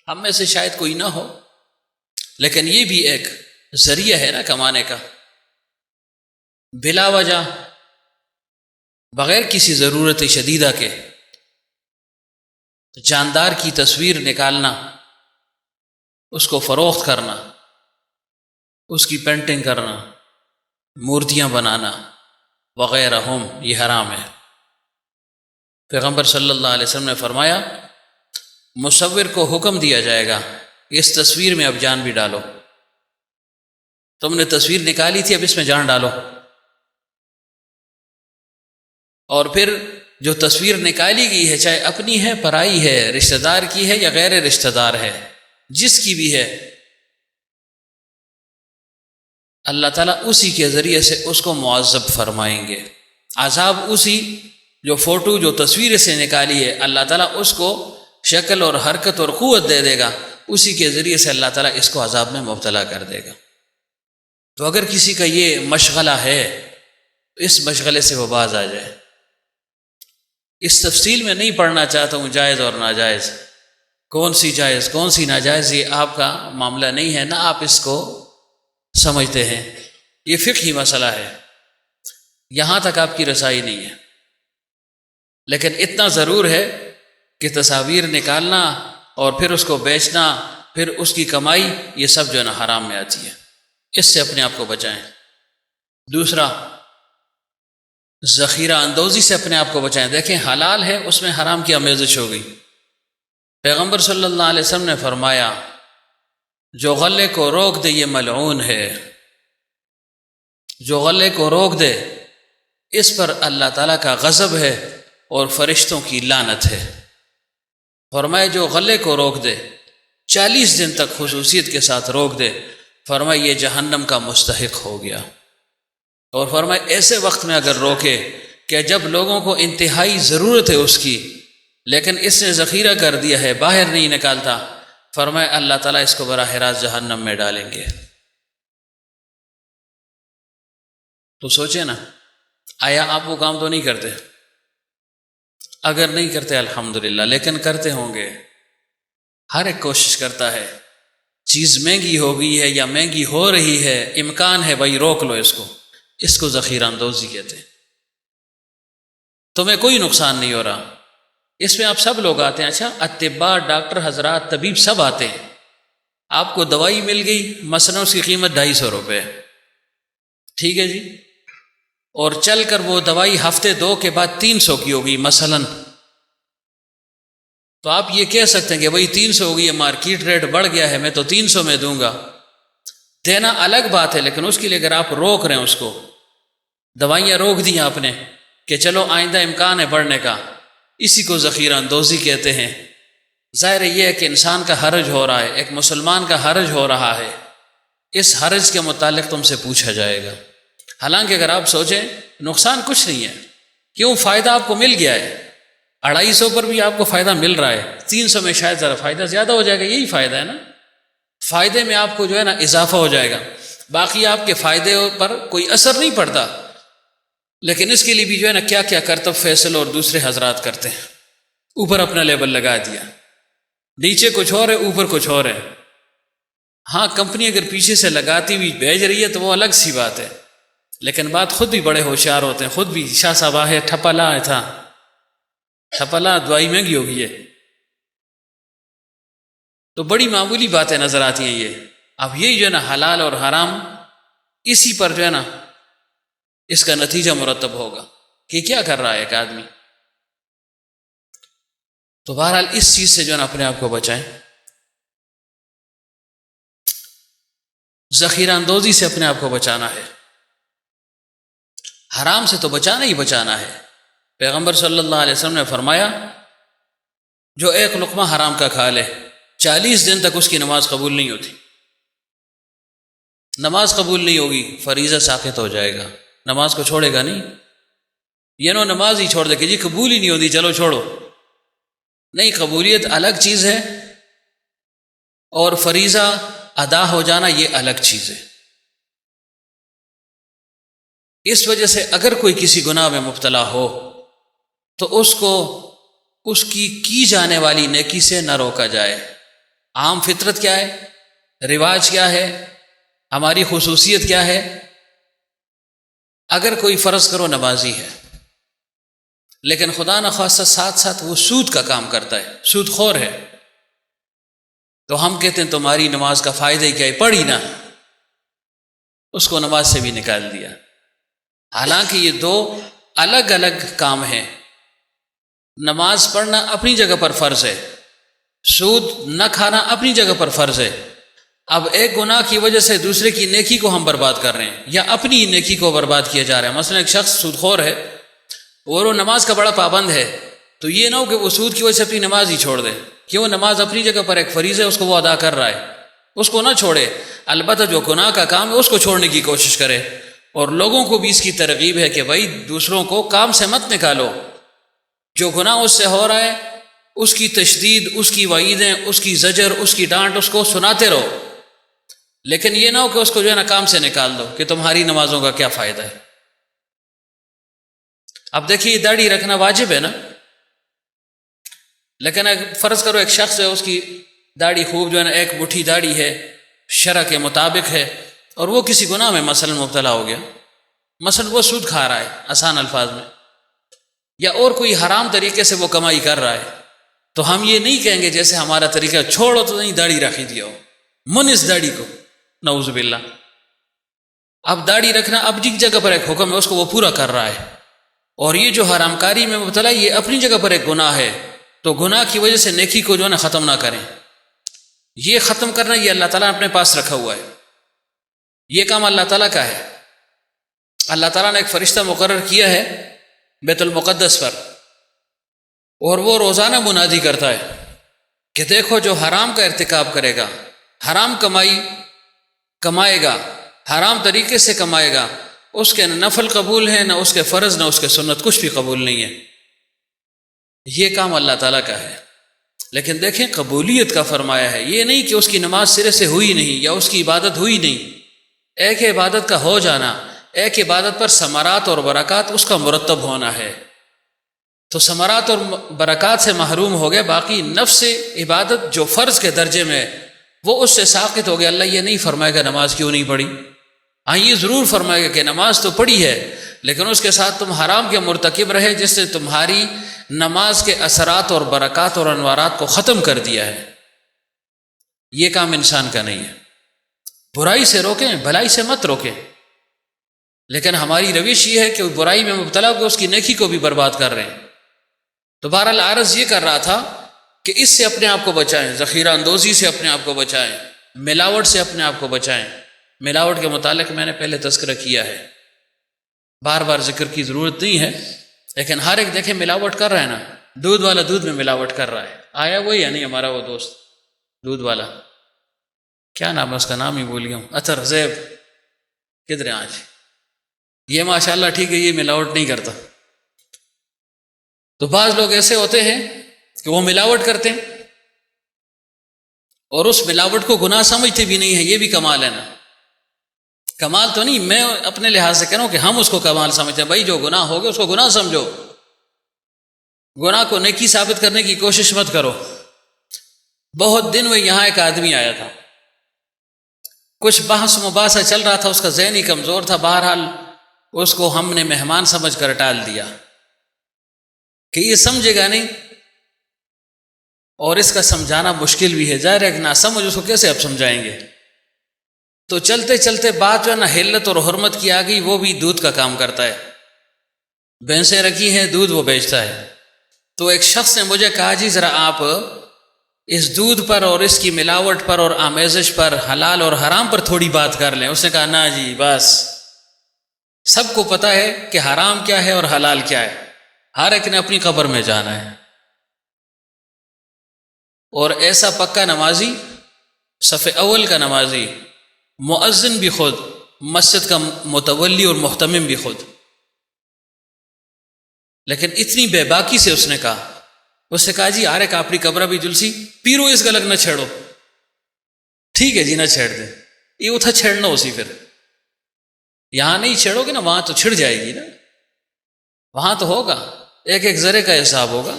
ہم میں سے شاید کوئی نہ ہو لیکن یہ بھی ایک ذریعہ ہے نا کمانے کا۔ بلا وجہ بغیر کسی ضرورت شدیدہ کے جاندار کی تصویر نکالنا، اس کو فروخت کرنا، اس کی پینٹنگ کرنا، مورتیاں بنانا وغیرہ یہ حرام ہے۔ پیغمبر صلی اللہ علیہ وسلم نے فرمایا مصور کو حکم دیا جائے گا کہ اس تصویر میں اب جان بھی ڈالو، تم نے تصویر نکالی تھی اب اس میں جان ڈالو۔ اور پھر جو تصویر نکالی گئی ہے چاہے اپنی ہے، پرائی ہے، رشتہ دار کی ہے یا غیر رشتہ دار ہے، جس کی بھی ہے، اللہ تعالیٰ اسی کے ذریعے سے اس کو معذب فرمائیں گے۔ عذاب اسی جو فوٹو جو تصویر سے نکالی ہے، اللہ تعالیٰ اس کو شکل اور حرکت اور قوت دے دے گا، اسی کے ذریعے سے اللہ تعالیٰ اس کو عذاب میں مبتلا کر دے گا۔ تو اگر کسی کا یہ مشغلہ ہے تو اس مشغلے سے وہ باز آ جائے۔ اس تفصیل میں نہیں پڑھنا چاہتا ہوں جائز اور ناجائز، کون سی جائز کون سی ناجائز، یہ آپ کا معاملہ نہیں ہے، نہ آپ اس کو سمجھتے ہیں، یہ فقہی مسئلہ ہے، یہاں تک آپ کی رسائی نہیں ہے۔ لیکن اتنا ضرور ہے کہ تصاویر نکالنا اور پھر اس کو بیچنا، پھر اس کی کمائی، یہ سب جو ہے نا حرام میں آتی ہے، اس سے اپنے آپ کو بچائیں۔ دوسرا، ذخیرہ اندوزی سے اپنے آپ کو بچائیں۔ دیکھیں حلال ہے اس میں حرام کی آمیزش ہو گئی۔ پیغمبر صلی اللہ علیہ وسلم نے فرمایا جو غلے کو روک دے یہ ملعون ہے، جو غلے کو روک دے اس پر اللہ تعالیٰ کا غضب ہے اور فرشتوں کی لعنت ہے۔ فرمائے جو غلے کو روک دے 40 دن تک خصوصیت کے ساتھ روک دے، فرمائے یہ جہنم کا مستحق ہو گیا۔ اور فرمائے ایسے وقت میں اگر روکے کہ جب لوگوں کو انتہائی ضرورت ہے اس کی، لیکن اس نے ذخیرہ کر دیا ہے، باہر نہیں نکالتا، فرمائے اللہ تعالیٰ اس کو براہ راست جہنم میں ڈالیں گے۔ تو سوچیں نا، آیا آپ وہ کام تو نہیں کرتے؟ اگر نہیں کرتے الحمدللہ، لیکن کرتے ہوں گے۔ ہر ایک کوشش کرتا ہے، چیز مہنگی ہو گئی ہے یا مہنگی ہو رہی ہے، امکان ہے بھائی روک لو اس کو ذخیرہ اندوزی کہتے ہیں۔ تمہیں کوئی نقصان نہیں ہو رہا، اس میں آپ سب لوگ آتے ہیں، اچھا اطباء، ڈاکٹر حضرات، طبیب سب آتے ہیں، آپ کو دوائی مل گئی مثلا اس کی قیمت 250 روپے، ٹھیک ہے جی، اور چل کر وہ دوائی ہفتے 2 کے بعد 300 کی ہوگی مثلا، تو آپ یہ کہہ سکتے ہیں کہ بھائی 300 ہو گئی ہے، مارکیٹ ریٹ بڑھ گیا ہے، میں تو 300 میں دوں گا۔ دینا الگ بات ہے، لیکن اس کے لیے اگر آپ روک رہے ہیں، اس کو دوائیاں روک دی آپ نے کہ چلو آئندہ امکان ہے بڑھنے کا، اسی کو ذخیرہ اندوزی کہتے ہیں۔ ظاہر یہ ہے کہ انسان کا حرج ہو رہا ہے، ایک مسلمان کا حرج ہو رہا ہے، اس حرج کے متعلق تم سے پوچھا جائے گا۔ حالانکہ اگر آپ سوچیں نقصان کچھ نہیں ہے، کیوں؟ فائدہ آپ کو مل گیا ہے، 250 پر بھی آپ کو فائدہ مل رہا ہے، 300 میں شاید ذرا فائدہ زیادہ ہو جائے گا، یہی فائدہ ہے نا، فائدے میں آپ کو جو ہے نا اضافہ ہو جائے گا، باقی آپ کے فائدے پر کوئی اثر نہیں پڑتا۔ لیکن اس کے لیے بھی جو ہے نا کیا کیا کرتب فیصل اور دوسرے حضرات کرتے ہیں، اوپر اپنا لیبل لگا دیا، نیچے کچھ اور ہے اوپر کچھ اور ہے۔ ہاں کمپنی اگر پیچھے سے لگاتی ہوئی بھیج رہی ہے تو وہ الگ سی بات ہے، لیکن بات خود بھی بڑے ہوشیار ہوتے ہیں، خود بھی شاہ صاحب ہے ٹھپلا تھا، ٹھپلا دوائی مہنگی ہوگی ہے، تو بڑی معمولی باتیں نظر آتی ہیں یہ. اب یہی جو ہے نا حلال اور حرام، اسی پر جو ہے نا اس کا نتیجہ مرتب ہوگا کہ کیا کر رہا ہے ایک آدمی. تو بہرحال اس چیز سے جو ہے نا اپنے آپ کو بچائیں، ذخیرہ اندوزی سے اپنے آپ کو بچانا ہے، حرام سے تو بچانا ہی بچانا ہے. پیغمبر صلی اللہ علیہ وسلم نے فرمایا جو ایک لقمہ حرام کا کھا لے 40 دن تک اس کی نماز قبول نہیں ہوتی. نماز قبول نہیں ہوگی، فریضہ ساقط ہو جائے گا، نماز کو چھوڑے گا نہیں. یہ نو نماز ہی چھوڑ دے کہ جی قبول ہی نہیں ہوتی چلو چھوڑو، نہیں، قبولیت الگ چیز ہے اور فریضہ ادا ہو جانا یہ الگ چیز ہے. اس وجہ سے اگر کوئی کسی گناہ میں مبتلا ہو تو اس کو اس کی جانے والی نیکی سے نہ روکا جائے. عام فطرت کیا ہے، رواج کیا ہے، ہماری خصوصیت کیا ہے؟ اگر کوئی فرض کرو نمازی ہے لیکن خدا نخواستہ ساتھ ساتھ وہ سود کا کام کرتا ہے، سود خور ہے، تو ہم کہتے ہیں تمہاری نماز کا فائدہ ہی کیا ہے، پڑھی نہ، اس کو نماز سے بھی نکال دیا. حالانکہ یہ دو الگ الگ کام ہیں. نماز پڑھنا اپنی جگہ پر فرض ہے، سود نہ کھانا اپنی جگہ پر فرض ہے. اب ایک گناہ کی وجہ سے دوسرے کی نیکی کو ہم برباد کر رہے ہیں یا اپنی نیکی کو برباد کیا جا رہا ہے. مثلا ایک شخص سود خور ہے اور وہ نماز کا بڑا پابند ہے، تو یہ نہ ہو کہ وہ سود کی وجہ سے اپنی نماز ہی چھوڑ دے، کہ وہ نماز اپنی جگہ پر ایک فریضہ ہے، اس کو وہ ادا کر رہا ہے، اس کو نہ چھوڑے. البتہ جو گناہ کا کام ہے اس کو چھوڑنے کی کوشش کرے، اور لوگوں کو بھی اس کی ترغیب ہے کہ بھائی دوسروں کو کام سے مت نکالو. جو گناہ اس سے ہو رہا ہے اس کی تشدید، اس کی وعیدیں، اس کی زجر، اس کی ڈانٹ اس کو سناتے رہو، لیکن یہ نہ ہو کہ اس کو جو ہے نا کام سے نکال دو کہ تمہاری نمازوں کا کیا فائدہ ہے. اب دیکھیے داڑھی رکھنا واجب ہے نا، لیکن فرض کرو ایک شخص ہے، اس کی داڑھی خوب جو ہے نا ایک مٹھی داڑھی ہے، شرع کے مطابق ہے، اور وہ کسی گناہ میں مثلا مبتلا ہو گیا، مثلا وہ سود کھا رہا ہے آسان الفاظ میں، یا اور کوئی حرام طریقے سے وہ کمائی کر رہا ہے، تو ہم یہ نہیں کہیں گے جیسے ہمارا طریقہ چھوڑو تو نہیں داڑھی رکھی دیا ہو، من اس داڑھی کو، نعوذ باللہ. اب داڑھی رکھنا اپنی جگہ پر ایک حکم ہے، اس کو وہ پورا کر رہا ہے، اور یہ جو حرام کاری میں مبتلا ہے یہ اپنی جگہ پر ایک گناہ ہے، تو گناہ کی وجہ سے نیکی کو جو ہے نا ختم نہ کریں. یہ ختم کرنا یہ اللہ تعالیٰ نے اپنے پاس رکھا ہوا ہے، یہ کام اللہ تعالیٰ کا ہے. اللہ تعالیٰ نے ایک فرشتہ مقرر کیا ہے بیت المقدس پر، اور وہ روزانہ منادی کرتا ہے کہ دیکھو جو حرام کا ارتکاب کرے گا، حرام کمائی کمائے گا، حرام طریقے سے کمائے گا، اس کے نہ نفل قبول ہے، نہ اس کے فرض، نہ اس کے سنت، کچھ بھی قبول نہیں ہے. یہ کام اللہ تعالیٰ کا ہے. لیکن دیکھیں قبولیت کا فرمایا ہے، یہ نہیں کہ اس کی نماز سرے سے ہوئی نہیں یا اس کی عبادت ہوئی نہیں. ایک عبادت کا ہو جانا، ایک عبادت پر ثمرات اور برکات اس کا مرتب ہونا ہے، تو ثمرات اور برکات سے محروم ہو گئے، باقی نفس عبادت جو فرض کے درجے میں وہ اس سے ساقط ہو گیا. اللہ یہ نہیں فرمائے گا نماز کیوں نہیں پڑھی، ہاں یہ ضرور فرمائے گا کہ نماز تو پڑھی ہے لیکن اس کے ساتھ تم حرام کے مرتکب رہے جس نے تمہاری نماز کے اثرات اور برکات اور انوارات کو ختم کر دیا ہے. یہ کام انسان کا نہیں ہے. برائی سے روکیں، بھلائی سے مت روکیں، لیکن ہماری روش یہ ہے کہ برائی میں مبتلا ہو کے اس کی نیکی کو بھی برباد کر رہے ہیں. تو بہرحال عرض یہ کر رہا تھا کہ اس سے اپنے آپ کو بچائیں، ذخیرہ اندوزی سے اپنے آپ کو بچائیں، ملاوٹ سے اپنے آپ کو بچائیں. ملاوٹ کے متعلق میں نے پہلے تذکرہ کیا ہے، بار بار ذکر کی ضرورت نہیں ہے، لیکن ہر ایک دیکھیں ملاوٹ کر رہا ہے نا، دودھ والا دودھ میں ملاوٹ کر رہا ہے. آیا وہی یا نہیں ہمارا وہ دوست دودھ والا، کیا نام ہے اس کا، نام ہی بھول گیا ہوں، اطہر زیب، کدھر ہیں آج؟ یہ ماشاءاللہ ٹھیک ہے، یہ ملاوٹ نہیں کرتا. تو بعض لوگ ایسے ہوتے ہیں کہ وہ ملاوٹ کرتے ہیں اور اس ملاوٹ کو گناہ سمجھتے بھی نہیں ہے. یہ بھی کمال ہے نا، کمال تو نہیں، میں اپنے لحاظ سے کہہ رہا ہوں کہ ہم اس کو کمال سمجھتے ہیں. بھائی جو گناہ ہو گیا اس کو گناہ سمجھو، گناہ کو نیکی ثابت کرنے کی کوشش مت کرو. بہت دن میں یہاں ایک آدمی آیا تھا، کچھ بحث مباحثہ چل رہا تھا، اس کا ذہن ہی کمزور تھا. بہرحال اس کو ہم نے مہمان سمجھ کر ٹال دیا کہ یہ سمجھے گا نہیں، اور اس کا سمجھانا مشکل بھی ہے، ظاہر ہے کہ نہ سمجھ اس کو کیسے آپ سمجھائیں گے؟ تو چلتے چلتے بات جو ہے نا حلت اور حرمت کی آ گئی، وہ بھی دودھ کا کام کرتا ہے، بھینسیں رکھی ہیں دودھ وہ بیچتا ہے۔ تو ایک شخص نے مجھے کہا جی ذرا آپ اس دودھ پر اور اس کی ملاوٹ پر اور آمیزش پر، حلال اور حرام پر تھوڑی بات کر لیں۔ اس نے کہا نا جی بس سب کو پتہ ہے کہ حرام کیا ہے اور حلال کیا ہے، ہر ایک نے اپنی قبر میں جانا ہے۔ اور ایسا پکا نمازی، صف اول کا نمازی، مؤذن بھی خود، مسجد کا متولی اور محتمم بھی خود، لیکن اتنی بے باکی سے اس نے کہا جی آرے کاپڑی کبرا بھی جلسی پیرو اس گلگ نہ چھیڑو۔ ٹھیک ہے جی نہ چھیڑ دے، یہ اتھا چھیڑنا اسی، پھر یہاں نہیں چھیڑو گے نا وہاں تو چھڑ جائے گی نا، وہاں تو ہوگا، ایک ایک ذرے کا حساب ہوگا،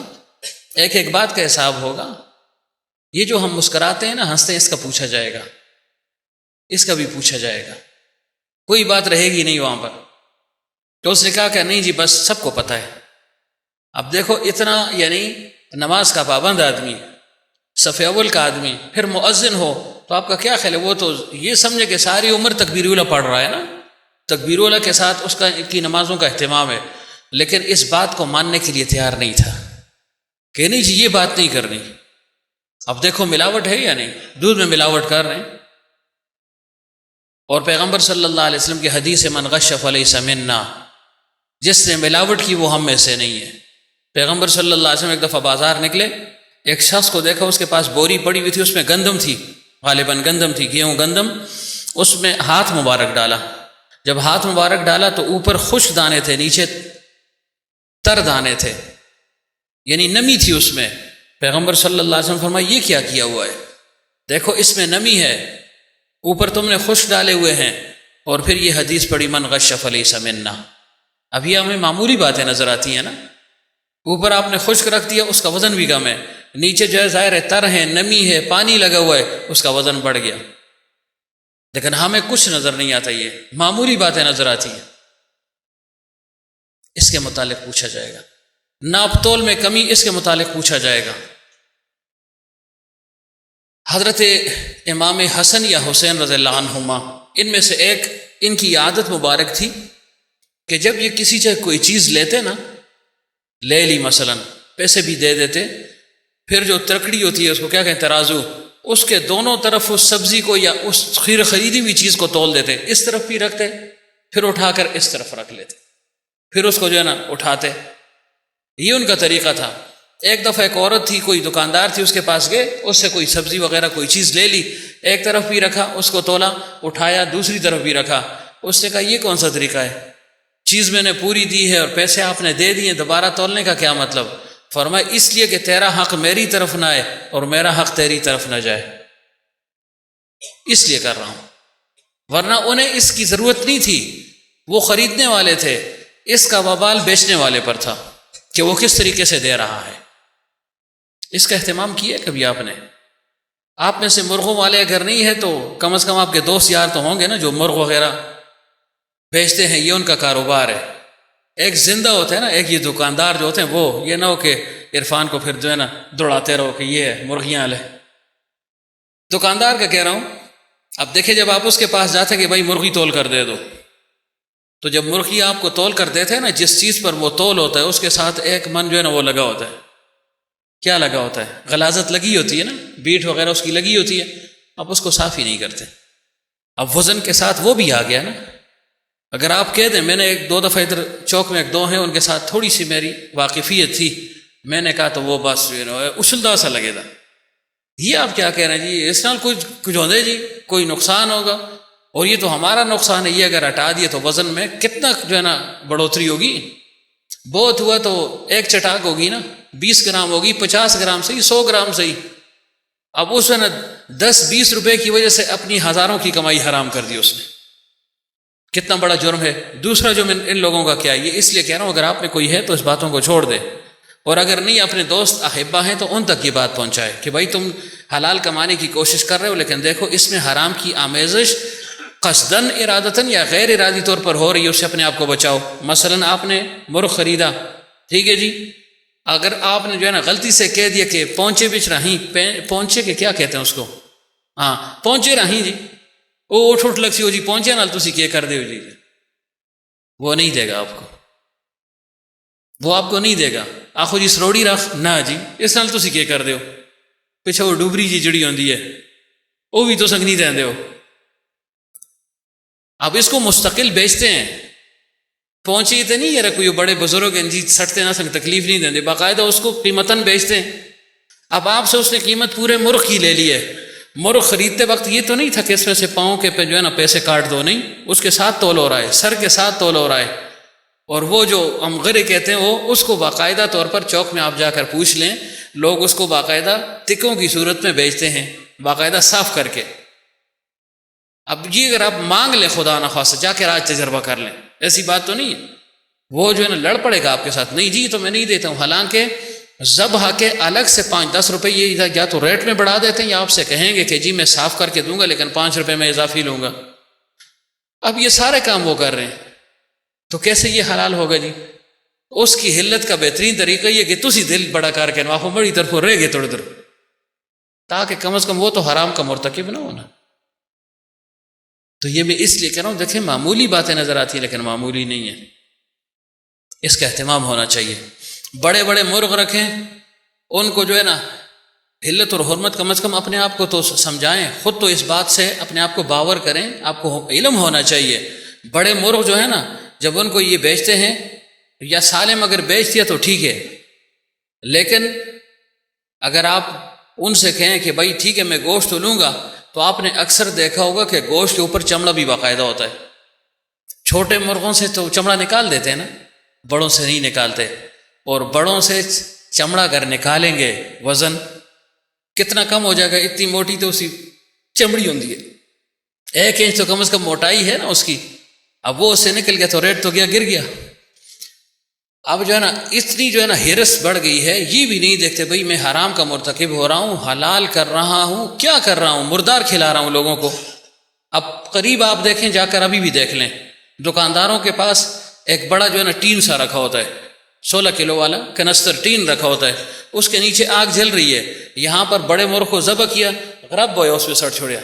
ایک ایک بات کا حساب ہوگا۔ یہ جو ہم مسکراتے ہیں نا، ہنستے ہیں، اس کا پوچھا جائے گا، اس کا بھی پوچھا جائے گا، کوئی بات رہے گی نہیں وہاں پر۔ تو اس نے کہا کہ نہیں جی بس سب کو پتہ ہے۔ اب دیکھو اتنا یعنی نماز کا پابند آدمی، صف اول کا آدمی، پھر مؤذن ہو، تو آپ کا کیا خیال ہے؟ وہ تو یہ سمجھے کہ ساری عمر تکبیر اولیٰ پڑھ رہا ہے نا، تکبیر اولیٰ کے ساتھ اس کی نمازوں کا اہتمام ہے، لیکن اس بات کو ماننے کے لیے تیار نہیں تھا کہ نہیں جی یہ بات نہیں کرنی۔ اب دیکھو ملاوٹ ہے یا نہیں، دودھ میں ملاوٹ کر رہے ہیں، اور پیغمبر صلی اللہ علیہ وسلم کی حدیث من غش فلیس منا، جس نے ملاوٹ کی وہ ہم میں سے نہیں ہے۔ پیغمبر صلی اللہ علیہ وسلم ایک دفعہ بازار نکلے، ایک شخص کو دیکھا اس کے پاس بوری پڑی ہوئی تھی، اس میں گندم تھی، غالباً گندم تھی، گیہوں گندم، اس میں ہاتھ مبارک ڈالا۔ جب ہاتھ مبارک ڈالا تو اوپر خشک دانے تھے، نیچے تر دانے تھے، یعنی نمی تھی اس میں۔ پیغمبر صلی اللہ علیہ وسلم فرمایا یہ کیا کیا ہوا ہے؟ دیکھو اس میں نمی ہے، اوپر تم نے خشک ڈالے ہوئے ہیں، اور پھر یہ حدیث پڑھی من غش فلیس منا۔ اب یہ ہمیں معمولی باتیں نظر آتی ہیں نا، اوپر آپ نے خشک رکھ دیا، اس کا وزن بھی کم ہے، نیچے جو ہے ظاہر ہے تر ہے، نمی ہے، پانی لگا ہوا ہے، اس کا وزن بڑھ گیا، لیکن ہمیں کچھ نظر نہیں آتا، یہ معمولی باتیں نظر آتی ہیں۔ اس کے متعلق پوچھا جائے گا، ناپ تول میں کمی، اس کے متعلق پوچھا جائے گا۔ حضرت امام حسن یا حسین رضی اللہ عنہما، ان میں سے ایک، ان کی عادت مبارک تھی کہ جب یہ کسی سے کوئی چیز لیتے نا، لے لی مثلا، پیسے بھی دے دیتے، پھر جو ترکڑی ہوتی ہے اس کو کیا کہیں، ترازو، اس کے دونوں طرف اس سبزی کو یا اس خریدی ہوئی چیز کو تول دیتے، اس طرف بھی رکھتے، پھر اٹھا کر اس طرف رکھ لیتے، پھر اس کو جو ہے نا اٹھاتے۔ یہ ان کا طریقہ تھا۔ ایک دفعہ ایک عورت تھی، کوئی دکاندار تھی، اس کے پاس گئے، اس سے کوئی سبزی وغیرہ کوئی چیز لے لی، ایک طرف بھی رکھا، اس کو تولا، اٹھایا، دوسری طرف بھی رکھا۔ اس نے کہا یہ کون سا طریقہ ہے؟ چیز میں نے پوری دی ہے اور پیسے آپ نے دے دیے، دوبارہ تولنے کا کیا مطلب؟ فرمایا اس لیے کہ تیرا حق میری طرف نہ آئے اور میرا حق تیری طرف نہ جائے، اس لیے کر رہا ہوں، ورنہ انہیں اس کی ضرورت نہیں تھی، وہ خریدنے والے تھے، اس کا وبال بیچنے والے پر تھا کہ وہ کس طریقے سے دے رہا ہے۔ اس کا اہتمام کیا کبھی آپ نے؟ آپ میں سے مرغوں والے اگر نہیں ہے تو کم از کم آپ کے دوست یار تو ہوں گے نا جو مرغ وغیرہ بیچتے ہیں، یہ ان کا کاروبار ہے۔ ایک زندہ ہوتا ہے نا، ایک یہ دکاندار جو ہوتے ہیں، وہ یہ نہ ہو کہ عرفان کو پھر جو ہے نا دوڑاتے رہو کہ یہ ہے مرغیاں لے۔ دکاندار کا کہہ رہا ہوں، اب دیکھیں جب آپ اس کے پاس جاتے کہ بھائی مرغی تول کر دے دو، تو جب مرغی آپ کو تول کر دیتے ہیں نا، جس چیز پر وہ تول ہوتا ہے اس کے ساتھ ایک من جو ہے نا وہ لگا ہوتا ہے۔ کیا لگا ہوتا ہے؟ غلاظت لگی ہوتی ہے نا، بیٹ وغیرہ اس کی لگی ہوتی ہے، آپ اس کو صاف ہی نہیں کرتے۔ اب وزن کے ساتھ وہ بھی آ گیا نا۔ اگر آپ کہہ دیں، میں نے ایک دو دفعہ ادھر چوک میں ایک دو ہیں، ان کے ساتھ تھوڑی سی میری واقفیت تھی، میں نے کہا تو وہ بس اچھلتا سا لگے گا، یہ آپ کیا کہہ رہے ہیں جی اس نال کچھ ہوندے جی، کوئی نقصان ہوگا، اور یہ تو ہمارا نقصان ہے، یہ اگر ہٹا دیے تو وزن میں کتنا جو ہے نا بڑھوتری ہوگی، بہت ہوا تو ایک چٹاک ہوگی نا، 20 گرام ہوگی، 50 گرام صحیح، 100 گرام صحیح۔ اب اس نے 10-20 روپے کی وجہ سے اپنی ہزاروں کی کمائی حرام کر دی، اس نے کتنا بڑا جرم ہے۔ دوسرا جو میں ان لوگوں کا کیا، یہ اس لیے کہہ رہا ہوں اگر آپ میں کوئی ہے تو اس باتوں کو چھوڑ دے، اور اگر نہیں اپنے دوست احبہ ہیں تو ان تک یہ بات پہنچائے کہ بھائی تم حلال کمانے کی کوشش کر رہے ہو، لیکن دیکھو اس میں حرام کی آمیزش قصدن ارادتاً یا غیر ارادی طور پر ہو رہی ہے، اس سے اپنے آپ کو بچاؤ۔ مثلاً آپ نے مرغ خریدا، ٹھیک ہے جی، اگر آپ نے جو ہے نا غلطی سے کہہ دیا کہ پہنچے بچ رہیں، پہنچے کے کیا کہتے ہیں اس کو، ہاں پہنچے رہیں جی، وہ اٹھ اٹھ لگ سی ہو جی پہنچے نال تسی کیا کر دے ہو جی، وہ نہیں دے گا آپ کو، وہ آپ کو نہیں دے گا۔ آخو جی سروڑی رکھ نہ جی، اس نال تسی کیا کر دے ہو، پیچھے وہ ڈوبری جی جڑی ہوندی ہے وہ بھی تو سنگ نہیں دیں دے ہو۔ اب اس کو مستقل بیچتے ہیں، پہنچی تو نہیں ہے کوئی بڑے بزرگ ہیں جی سٹتے نہ سنگ تکلیف نہیں دیں دے، باقاعدہ اس کو قیمتاً بیچتے ہیں۔ اب آپ سے اس نے قیمت پورے مرغ کی لے لی ہے، مرغ خریدتے وقت یہ تو نہیں تھا کہ اس میں سے پاؤں کے پہ جو ہے نا پیسے کاٹ دو، نہیں، اس کے ساتھ تول ہو رہا ہے، سر کے ساتھ تول ہو رہا ہے، اور وہ جو ہم غرے کہتے ہیں وہ اس کو باقاعدہ طور پر چوک میں آپ جا کر پوچھ لیں، لوگ اس کو باقاعدہ ٹکوں کی صورت میں بیچتے ہیں، باقاعدہ صاف کر کے۔ اب یہ اگر آپ مانگ لیں خدا نخواستہ، جا کے آج تجربہ کر لیں، ایسی بات تو نہیں ہے، وہ جو ہے نا لڑ پڑے گا آپ کے ساتھ، نہیں جی تو میں نہیں دیتا ہوں، حالانکہ ذبح کے الگ سے 5-10 روپے یہ یا تو ریٹ میں بڑھا دیتے ہیں یا آپ سے کہیں گے کہ جی میں صاف کر کے دوں گا لیکن 5 روپے میں اضافی لوں گا۔ اب یہ سارے کام وہ کر رہے ہیں، تو کیسے یہ حلال ہوگا جی؟ اس کی حلت کا بہترین طریقہ یہ کہ تسی دل بڑا کر کے نواخو بڑی طرف رہ گئے توڑ در، تاکہ کم از کم وہ تو حرام کا مرتکب نہ ہونا۔ تو یہ میں اس لیے کہہ رہا ہوں، دیکھیں معمولی باتیں نظر آتی ہیں لیکن معمولی نہیں ہیں، اس کا اہتمام ہونا چاہیے۔ بڑے بڑے مرغ رکھیں، ان کو جو ہے نا حلت اور حرمت کم از کم اپنے آپ کو تو سمجھائیں، خود تو اس بات سے اپنے آپ کو باور کریں، آپ کو علم ہونا چاہیے۔ بڑے مرغ جو ہے نا جب ان کو یہ بیچتے ہیں یا سالم اگر بیچ دیا تو ٹھیک ہے، لیکن اگر آپ ان سے کہیں کہ بھائی ٹھیک ہے میں گوشت تو لوں گا، تو آپ نے اکثر دیکھا ہوگا کہ گوشت کے اوپر چمڑا بھی باقاعدہ ہوتا ہے۔ چھوٹے مرغوں سے تو چمڑا نکال دیتے ہیں نا، بڑوں سے نہیں نکالتے، اور بڑوں سے چمڑا اگر نکالیں گے وزن کتنا کم ہو جائے گا، اتنی موٹی تو اسی چمڑی ہوتی ہے، 1 انچ تو کم از کم موٹائی ہے نا اس کی، اب وہ اس سے نکل گیا تو ریٹ تو گیا، گر گیا۔ اب جو ہے نا اتنی جو ہے نا ہرس بڑھ گئی ہے، یہ بھی نہیں دیکھتے بھئی میں حرام کا مرتکب ہو رہا ہوں، حلال کر رہا ہوں، کیا کر رہا ہوں، مردار کھلا رہا ہوں لوگوں کو۔ اب قریب آپ دیکھیں جا کر، ابھی بھی دیکھ لیں، دکانداروں کے پاس ایک بڑا جو ہے نا ٹین سا رکھا ہوتا ہے، 16 کلو والا کنستر ٹین رکھا ہوتا ہے، اس کے نیچے آگ جل رہی ہے، یہاں پر بڑے مرغ کو ذبح کیا، غرب بویا اس پہ سڑ چھوڑیا،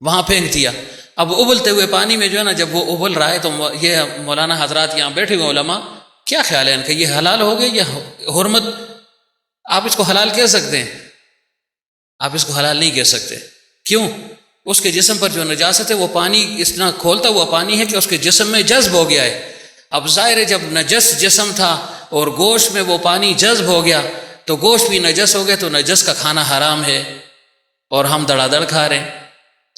وہاں پھینک دیا۔ اب ابلتے ہوئے پانی میں جو ہے نا جب وہ ابل رہا ہے تو یہ مولانا حضرات یہاں بیٹھے ہوئے علماء، کیا خیال ہے ان کا، یہ حلال ہو گئے یا حرمت؟ آپ اس کو حلال کہہ سکتے ہیں؟ آپ اس کو حلال نہیں کہہ سکتے، کیوں؟ اس کے جسم پر جو نجاست ہے وہ پانی اتنا کھولتا ہوا پانی ہے کہ اس کے جسم میں جذب ہو گیا ہے۔ اب ظاہر ہے جب نجس جسم تھا اور گوشت میں وہ پانی جذب ہو گیا تو گوشت بھی نجس ہو گیا، تو نجس کا کھانا حرام ہے اور ہم دڑا دڑ کھا رہے ہیں،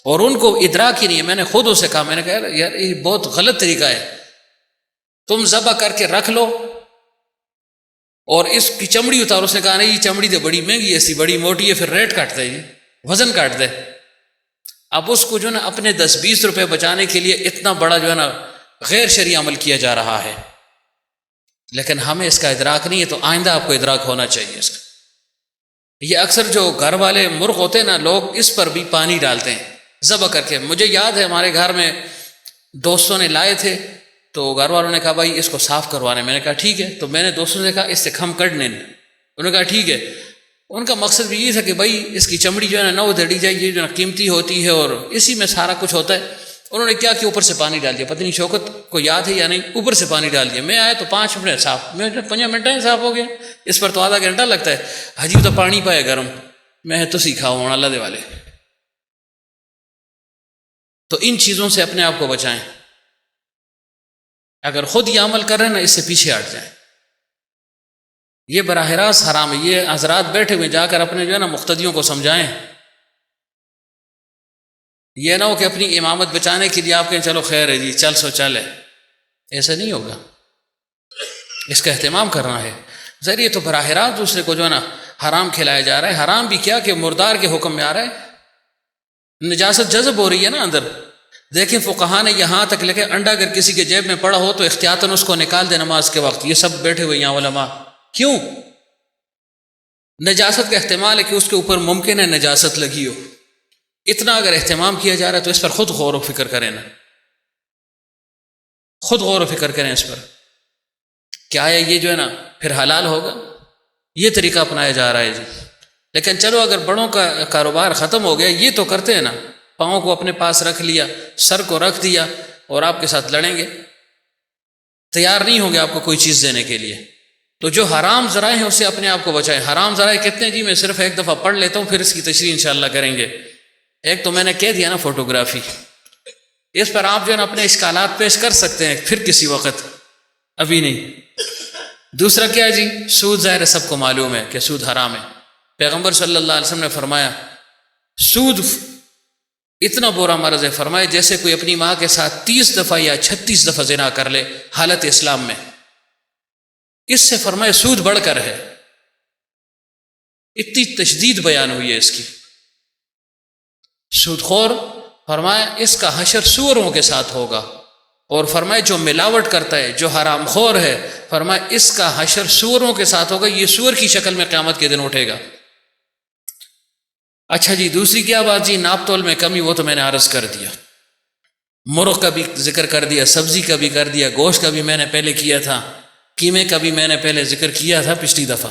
اور ان کو ادراک ہی نہیں ہے۔ میں نے خود اسے کہا، میں نے کہا یار یہ بہت غلط طریقہ ہے، تم ذبح کر کے رکھ لو اور اس کی چمڑی اتارو۔ اس نے کہا نہیں یہ چمڑی تو بڑی مہنگی ہے، ایسی بڑی موٹی ہے، پھر ریٹ کاٹ دے، وزن کاٹ دے۔ اب اس کو جو ہے نا اپنے 10-20 روپے بچانے کے لیے اتنا بڑا جو ہے نا غیر شرعی عمل کیا جا رہا ہے، لیکن ہمیں اس کا ادراک نہیں ہے، تو آئندہ آپ کو ادراک ہونا چاہیے اس کا۔ یہ اکثر جو گھر والے مرغ ہوتے ہیں نا، لوگ اس پر بھی پانی ڈالتے ہیں ذبح کر کے۔ مجھے یاد ہے ہمارے گھر میں دوستوں نے لائے تھے تو گھر والوں نے کہا بھائی اس کو صاف کروانے، میں نے کہا ٹھیک ہے، تو میں نے دوستوں سے کہا اس سے کھم کٹنے، انہوں نے کہا ٹھیک ہے۔ ان کا مقصد بھی یہ تھا کہ بھائی اس کی چمڑی جو ہے نا نہ ادھڑی جائے، یہ جو ہے قیمتی ہوتی ہے اور اسی میں سارا کچھ ہوتا ہے۔ انہوں نے کیا کہ اوپر سے پانی ڈال دیا، پتہ نہیں شوکت کو یاد ہے یا نہیں، اوپر سے پانی ڈال دیا۔ میں آیا تو 5 منٹ صاف، میں 5 منٹ صاف ہو گیا، اس پر تو آدھا گھنٹہ لگتا ہے۔ حجی تو پانی پائے گرم، میں تو سیکھا ہوں اللہ دے والے۔ تو ان چیزوں سے اپنے آپ کو بچائیں، اگر خود یہ عمل کر رہے ہیں نا اس سے پیچھے ہٹ جائیں، یہ براہ راست حرام ہے۔ یہ حضرات بیٹھے ہوئے جا کر اپنے جو ہے نا مقتدیوں کو سمجھائیں، یہ نہ ہو کہ اپنی امامت بچانے کے لیے آپ کہیں چلو خیر ہے جی چل سو چل ہے، ایسا نہیں ہوگا، اس کا اہتمام کرنا ہے۔ ذریعے تو براہ راست دوسرے کو جو ہے نا حرام کھلایا جا رہا ہے، حرام بھی کیا کہ مردار کے حکم میں آ رہا ہے، نجاست جذب ہو رہی ہے نا اندر۔ دیکھیں فقہا نے یہاں تک لکھے انڈا اگر کسی کے جیب میں پڑا ہو تو احتیاطاً اس کو نکال دے نماز کے وقت۔ یہ سب بیٹھے ہوئے یہاں علماء، کیوں؟ نجاست کا احتمال ہے کہ اس کے اوپر ممکن ہے نجاست لگی ہو، اتنا اگر اہتمام کیا جا رہا ہے تو اس پر خود غور و فکر کریں نا، خود غور و فکر کریں اس پر، کیا آیا یہ جو ہے نا پھر حلال ہوگا؟ یہ طریقہ اپنایا جا رہا ہے جی۔ لیکن چلو اگر بڑوں کا کاروبار ختم ہو گیا، یہ تو کرتے ہیں نا، پاؤں کو اپنے پاس رکھ لیا، سر کو رکھ دیا اور آپ کے ساتھ لڑیں گے، تیار نہیں ہوں گے آپ کو کوئی چیز دینے کے لیے۔ تو جو حرام ذرائع ہیں اس سے اپنے آپ کو بچائیں۔ حرام ذرائع کتنے جی؟ میں صرف ایک دفعہ پڑھ لیتا ہوں، پھر اس کی تشریح انشاءاللہ کریں گے۔ ایک تو میں نے کہہ دیا نا فوٹوگرافی، اس پر آپ جو ہے نا اپنے اشکالات پیش کر سکتے ہیں پھر کسی وقت، ابھی نہیں۔ دوسرا کیا جی؟ سود ظاہر ہے سب کو معلوم ہے کہ سود حرام ہے۔ پیغمبر صلی اللہ علیہ وسلم نے فرمایا سود اتنا برا مرض ہے، فرمایا جیسے کوئی اپنی ماں کے ساتھ 30 دفعہ یا 36 دفعہ زنا کر لے حالت اسلام میں۔ اس سے فرمایا سود بڑھ کر ہے، اتنی تشدید بیان ہوئی ہے اس کی۔ سود خور فرمایا اس کا حشر سوروں کے ساتھ ہوگا، اور فرمایا جو ملاوٹ کرتا ہے، جو حرام خور ہے، فرمایا اس کا حشر سوروں کے ساتھ ہوگا، یہ سور کی شکل میں قیامت کے دن اٹھے گا۔ اچھا جی، دوسری کیا بات جی؟ ناپ تول میں کمی، وہ تو میں نے عرض کر دیا، مرغ کا بھی ذکر کر دیا، سبزی کا بھی کر دیا، گوشت کا بھی میں نے پہلے کیا تھا، قیمے کا بھی میں نے پہلے ذکر کیا تھا پچھلی دفعہ۔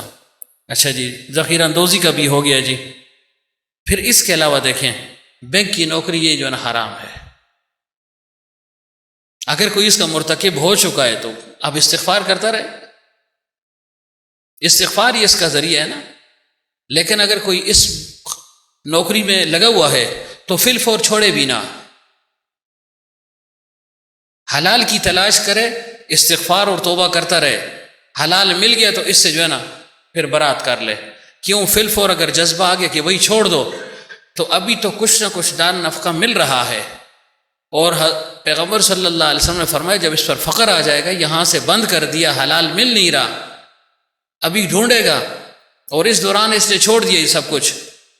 اچھا جی، ذخیرہ اندوزی کا بھی ہو گیا جی۔ پھر اس کے علاوہ دیکھیں بینک کی نوکری، یہ جو ہے نا حرام ہے۔ اگر کوئی اس کا مرتکب ہو چکا ہے تو اب استغفار کرتا رہے، استغفار ہی اس کا ذریعہ ہے نا۔ لیکن اگر کوئی اس نوکری میں لگا ہوا ہے تو فی الفور چھوڑے بھی نہ، حلال کی تلاش کرے، استغفار اور توبہ کرتا رہے، حلال مل گیا تو اس سے جو ہے نا پھر برات کر لے۔ کیوں؟ فی الفور اگر جذبہ آ گیا کہ وہی چھوڑ دو تو ابھی تو کچھ نہ کچھ دان نفقہ مل رہا ہے، اور پیغمبر صلی اللہ علیہ وسلم نے فرمایا جب اس پر فقر آ جائے گا، یہاں سے بند کر دیا، حلال مل نہیں رہا، ابھی ڈھونڈے گا، اور اس دوران اس نے چھوڑ دیا یہ سب کچھ،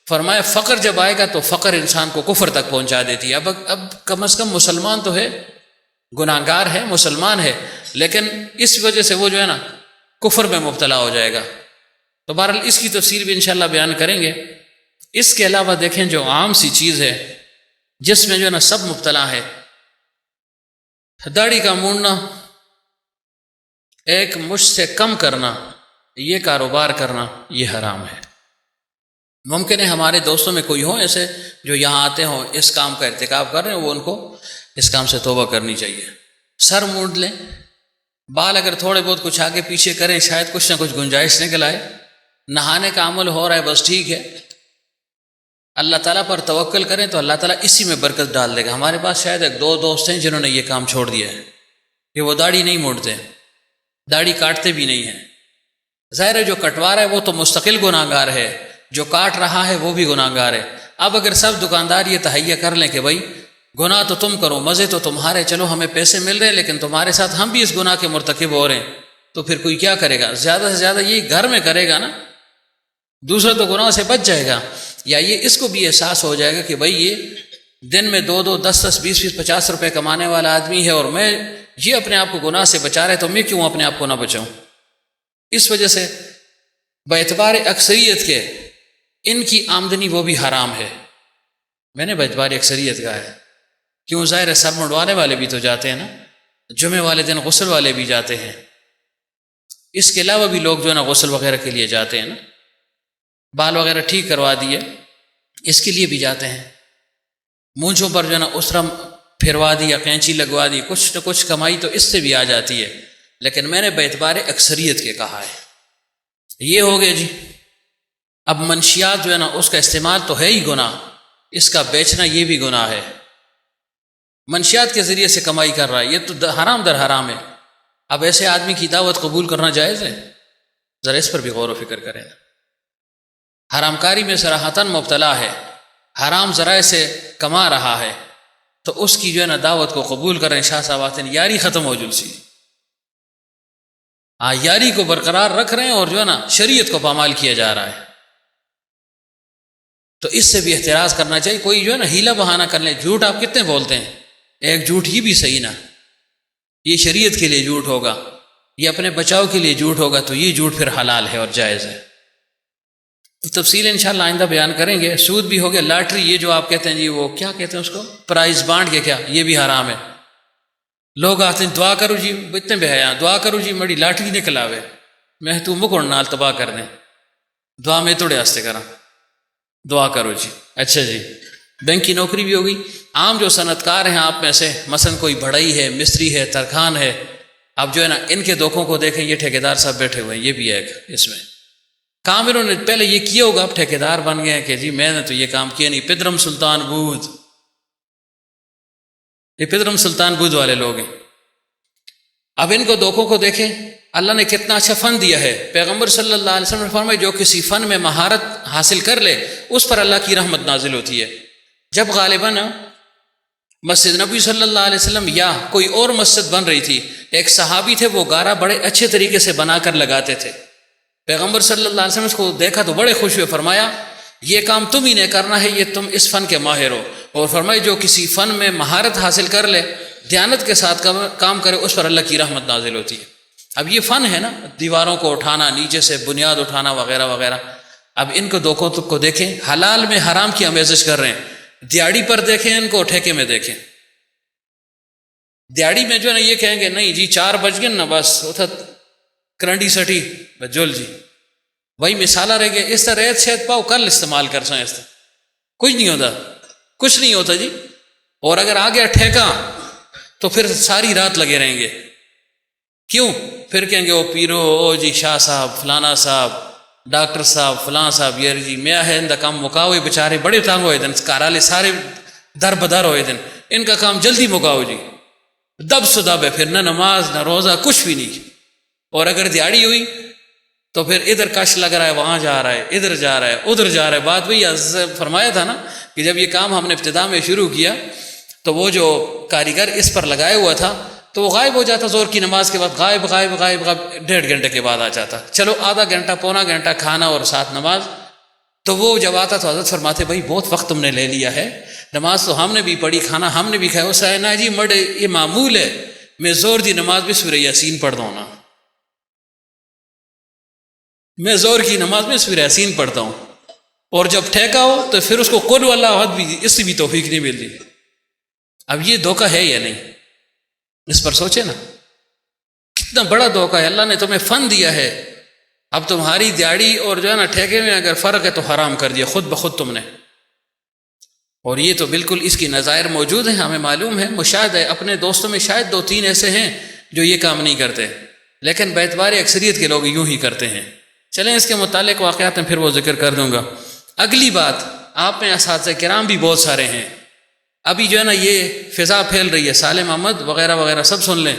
فرمایا فقر جب آئے گا تو فقر انسان کو کفر تک پہنچا دیتی ہے۔ اب کم از کم مسلمان تو ہے، گناہگار ہے، مسلمان ہے، لیکن اس وجہ سے وہ جو ہے نا کفر میں مبتلا ہو جائے گا۔ تو بہرحال اس کی تفصیل بھی انشاءاللہ بیان کریں گے۔ اس کے علاوہ دیکھیں جو عام سی چیز ہے جس میں جو ہے نا سب مبتلا ہے، داڑھی کا موننا، ایک مجھ سے کم کرنا، یہ کاروبار کرنا، یہ حرام ہے۔ ممکن ہے ہمارے دوستوں میں کوئی ہو ایسے جو یہاں آتے ہوں اس کام کا ارتکاب کر رہے ہیں، وہ ان کو اس کام سے توبہ کرنی چاہیے۔ سر مونڈ لیں، بال اگر تھوڑے بہت کچھ آگے پیچھے کریں، شاید کچھ نہ کچھ گنجائش نکل آئے۔ نہانے کا عمل ہو رہا ہے بس ٹھیک ہے، اللہ تعالیٰ پر توکل کریں تو اللہ تعالیٰ اسی میں برکت ڈال دے گا۔ ہمارے پاس شاید ایک دو دوست ہیں جنہوں نے یہ کام چھوڑ دیا ہے کہ وہ داڑھی نہیں موڑتے، داڑھی کاٹتے بھی نہیں ہیں۔ ظاہر ہے جو کٹوا رہا ہے وہ تو مستقل گناہگار ہے، جو کاٹ رہا ہے وہ بھی گناہگار ہے۔ اب اگر سب دکاندار یہ تہیہ کر لیں کہ بھائی گناہ تو تم کرو، مزے تو تمہارے، چلو ہمیں پیسے مل رہے ہیں لیکن تمہارے ساتھ ہم بھی اس گناہ کے مرتکب ہو رہے ہیں، تو پھر کوئی کیا کرے گا؟ زیادہ سے زیادہ یہ گھر میں کرے گا نا، دوسرا تو گناہ سے بچ جائے گا، یا یہ اس کو بھی احساس ہو جائے گا کہ بھائی یہ دن میں 2 10 20 50 روپے کمانے والا آدمی ہے اور میں یہ اپنے آپ کو گناہ سے بچا رہے تو میں کیوں اپنے آپ کو نہ بچاؤں۔ اس وجہ سے باعتبار اکثریت کے ان کی آمدنی وہ بھی حرام ہے۔ میں نے باعتبار اکثریت کہا ہے، کیوں؟ ظاہر ہے سر منڈوانے والے بھی تو جاتے ہیں نا، جمعے والے دن غسل والے بھی جاتے ہیں، اس کے علاوہ بھی لوگ جو ہے نا غسل وغیرہ کے لیے جاتے ہیں نا، بال وغیرہ ٹھیک کروا دیے اس کے لیے بھی جاتے ہیں، مونچھوں پر جو ہے نا اسرا پھروا دی یا قینچی لگوا دی، کچھ نہ کچھ کمائی تو اس سے بھی آ جاتی ہے۔ لیکن میں نے باعتبار اکثریت کے کہا ہے۔ یہ ہو گیا جی۔ اب منشیات جو ہے نا اس کا استعمال تو ہے ہی گناہ، اس کا بیچنا یہ بھی گناہ ہے۔ منشیات کے ذریعے سے کمائی کر رہا ہے، یہ تو حرام در حرام ہے۔ اب ایسے آدمی کی دعوت قبول کرنا جائز ہے؟ ذرا اس پر بھی غور و فکر کریں۔ حرام کاری میں صراحتاً مبتلا ہے، حرام ذرائع سے کما رہا ہے، تو اس کی جو ہے نا دعوت کو قبول کریں۔ شاہ صاحب آتے ہیں یاری ختم ہو جلسی، یاری کو برقرار رکھ رہے ہیں اور جو ہے نا شریعت کو پامال کیا جا رہا ہے، تو اس سے بھی احتراز کرنا چاہیے۔ کوئی جو ہے نا ہیلا بہانہ کر لیں، جھوٹ آپ کتنے بولتے ہیں، ایک جھوٹ ہی بھی صحیح نہ، یہ شریعت کے لیے جھوٹ ہوگا، یہ اپنے بچاؤ کے لیے جھوٹ ہوگا، تو یہ جھوٹ پھر حلال ہے اور جائز ہے۔ تفصیل انشاءاللہ آئندہ بیان کریں گے. سود بھی ہو گیا. لاٹری یہ جو آپ کہتے ہیں جی وہ کیا کہتے ہیں اس کو، پرائز بانٹ کے، کیا یہ بھی حرام ہے. لوگ آتے ہیں دعا کرو جی، اتنے بے حیا دعا کرو جی مڑی لاٹری نکل آوے میں تو مکڑ نال تباہ کر دیں. دعا میں توڑے واسطے کراں، دعا کرو جی. اچھا جی، بینک کی نوکری بھی ہوگی. عام جو صنعت کار ہیں آپ میں سے، مثلا کوئی بڑھئی ہے، مستری ہے، ترخان ہے، اب جو ہے نا ان کے دھوکوں کو دیکھیں. یہ ٹھیکیدار صاحب بیٹھے ہوئے ہیں، یہ بھی ہے ایک اس میں کام انہوں نے پہلے یہ کیا ہوگا، اب ٹھیکیدار بن گئے ہیں کہ جی میں نے تو یہ کام کیا نہیں. پدرم سلطان بود، یہ پدرم سلطان بود والے لوگ ہیں. اب ان کو دھوکوں کو دیکھیں. اللہ نے کتنا اچھا فن دیا ہے. پیغمبر صلی اللہ علیہ وسلم نے فرمایا جو کسی فن میں مہارت حاصل کر لے اس پر اللہ کی رحمت نازل ہوتی ہے. جب غالباً مسجد نبی صلی اللہ علیہ وسلم یا کوئی اور مسجد بن رہی تھی، ایک صحابی تھے وہ گارا بڑے اچھے طریقے سے بنا کر لگاتے تھے. پیغمبر صلی اللہ علیہ وسلم اس کو دیکھا تو بڑے خوش ہوئے. فرمایا یہ کام تم ہی نے کرنا ہے، یہ تم اس فن کے ماہر ہو. اور فرمایا جو کسی فن میں مہارت حاصل کر لے، دیانت کے ساتھ کام کرے، اس پر اللہ کی رحمت نازل ہوتی ہے. اب یہ فن ہے نا، دیواروں کو اٹھانا، نیچے سے بنیاد اٹھانا وغیرہ وغیرہ. اب ان کو دھوکوں کو دیکھیں، حلال میں حرام کی آمیزش کر رہے ہیں. دیہڑی پر دیکھیں، ان کو ٹھیکے میں دیکھیں. دیہڑی میں جو ہے نا یہ کہیں گے نہیں جی 4 بج گئے نا بس اتھا کرنڈی سٹی بجول جی وہی مثالہ رہ گئے. اس طرح ریت شہد پاؤ کل استعمال کر سائیں، اس طرح کچھ نہیں ہوتا، کچھ نہیں ہوتا جی. اور اگر آ گیا ٹھیکہ تو پھر ساری رات لگے رہیں گے. کیوں؟ پھر کہیں گے وہ پیرو، او جی شاہ صاحب، فلانا صاحب، ڈاکٹر صاحب، فلاں صاحب، یہ جی میں ہے ان کا کام مکاؤ. بیچارے بڑے تانگ ہوئے دن، کارالے سارے در بدر ہوئے دن، ان کا کام جلدی مکاؤ جی. دب سدب ہے، پھر نہ نماز نہ روزہ کچھ بھی نہیں. اور اگر دیہڑی ہوئی تو پھر ادھر کش لگ رہا ہے، وہاں جا رہا ہے، ادھر جا رہا ہے، ادھر جا رہا ہے. بات وہی فرمایا تھا نا کہ جب یہ کام ہم نے ابتدا میں شروع کیا تو وہ جو کاریگر اس پر لگائے ہوا تھا تو وہ غائب ہو جاتا زور کی نماز کے بعد، غائب غائب غائب غائب 1.5 گھنٹے کے بعد آ جاتا. چلو آدھا گھنٹہ پونا گھنٹہ کھانا اور ساتھ نماز. تو وہ جب آتا تو حضرت فرماتے بھائی بہت وقت تم نے لے لیا ہے، نماز تو ہم نے بھی پڑھی، کھانا ہم نے بھی کھایا. وہ سائے نا جی مڑے یہ معمول ہے، میں زور دی نماز بھی سورہ یاسین پڑھ دوں نا، میں زور کی نماز میں سورہ یاسین پڑھتا ہوں. اور جب ٹھیکا ہو تو پھر اس کو قل واللہ احد بھی، اس سے بھی توفیق نہیں ملتی. اب یہ دھوکہ ہے یا نہیں، اس پر سوچے نا، کتنا بڑا دھوکہ ہے. اللہ نے تمہیں فن دیا ہے، اب تمہاری دیہڑی اور جو ہے نا ٹھیکے میں اگر فرق ہے تو حرام کر دیا خود بخود تم نے. اور یہ تو بالکل اس کی نظائر موجود ہیں، ہمیں معلوم ہے، مشاہد ہے. اپنے دوستوں میں شاید 2-3 ایسے ہیں جو یہ کام نہیں کرتے، لیکن بیتبار اکثریت کے لوگ یوں ہی کرتے ہیں. چلیں اس کے متعلق واقعات ہیں پھر وہ ذکر کر دوں گا. اگلی بات، آپ میں اساتذہ کرام بھی بہت سارے ہیں. ابھی جو ہے نا یہ فضا پھیل رہی ہے، سالم احمد وغیرہ وغیرہ سب سن لیں،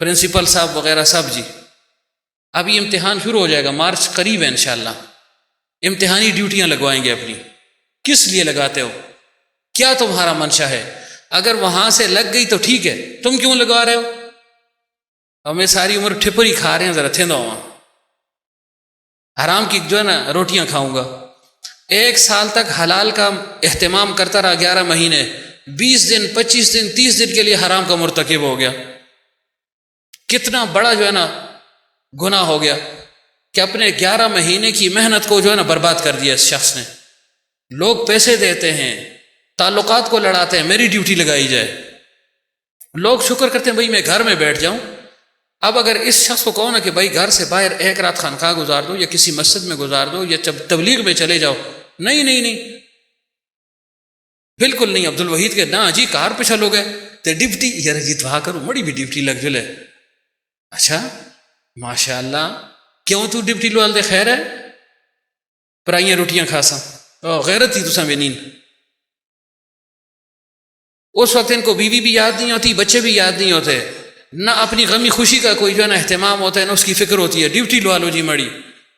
پرنسپل صاحب وغیرہ سب جی. ابھی امتحان شروع ہو جائے گا، مارچ قریب ہے انشاءاللہ. امتحانی ڈیوٹیاں لگوائیں گے اپنی. کس لیے لگاتے ہو؟ کیا تمہارا منشا ہے؟ اگر وہاں سے لگ گئی تو ٹھیک ہے، تم کیوں لگوا رہے ہو؟ اور میں ساری عمر ٹھپری کھا رہے ہیں، ذرا تھیندا ہوا حرام کی جو ہے نا روٹیاں کھاؤں گا. 1 سال تک حلال کا اہتمام کرتا رہا، 11 مہینے، 20 دن 25 دن 30 دن کے لیے حرام کا مرتکب ہو گیا. کتنا بڑا جو ہے نا گناہ ہو گیا کہ اپنے 11 مہینے کی محنت کو جو ہے نا برباد کر دیا اس شخص نے. لوگ پیسے دیتے ہیں، تعلقات کو لڑاتے ہیں، میری ڈیوٹی لگائی جائے. لوگ شکر کرتے ہیں بھائی میں گھر میں بیٹھ جاؤں. اب اگر اس شخص کو کہو نا کہ بھائی گھر سے باہر 1 رات خانقاہ گزار دو یا کسی مسجد میں گزار دو یا تبلیغ میں چلے جاؤ، نہیں نہیں نہیں، بالکل نہیں. عبد الوحید کے نا جی کار پہ چلو گئے تو ڈپٹی یار جی وہاں کرو مڑی بھی ڈپٹی لگ جلے. اچھا ماشاء اللہ، کیوں تو ڈپٹی لوال دے؟ خیر ہے پرائیاں روٹیاں کھاساں، غیرت تھی تساں میں نیند. اس وقت ان کو بیوی بھی یاد نہیں ہوتی، بچے بھی یاد نہیں ہوتے، نہ اپنی غمی خوشی کا کوئی جو ہے نا اہتمام ہوتا ہے، نہ اس کی فکر ہوتی ہے. ڈیوٹی لوا لو جی مڑی.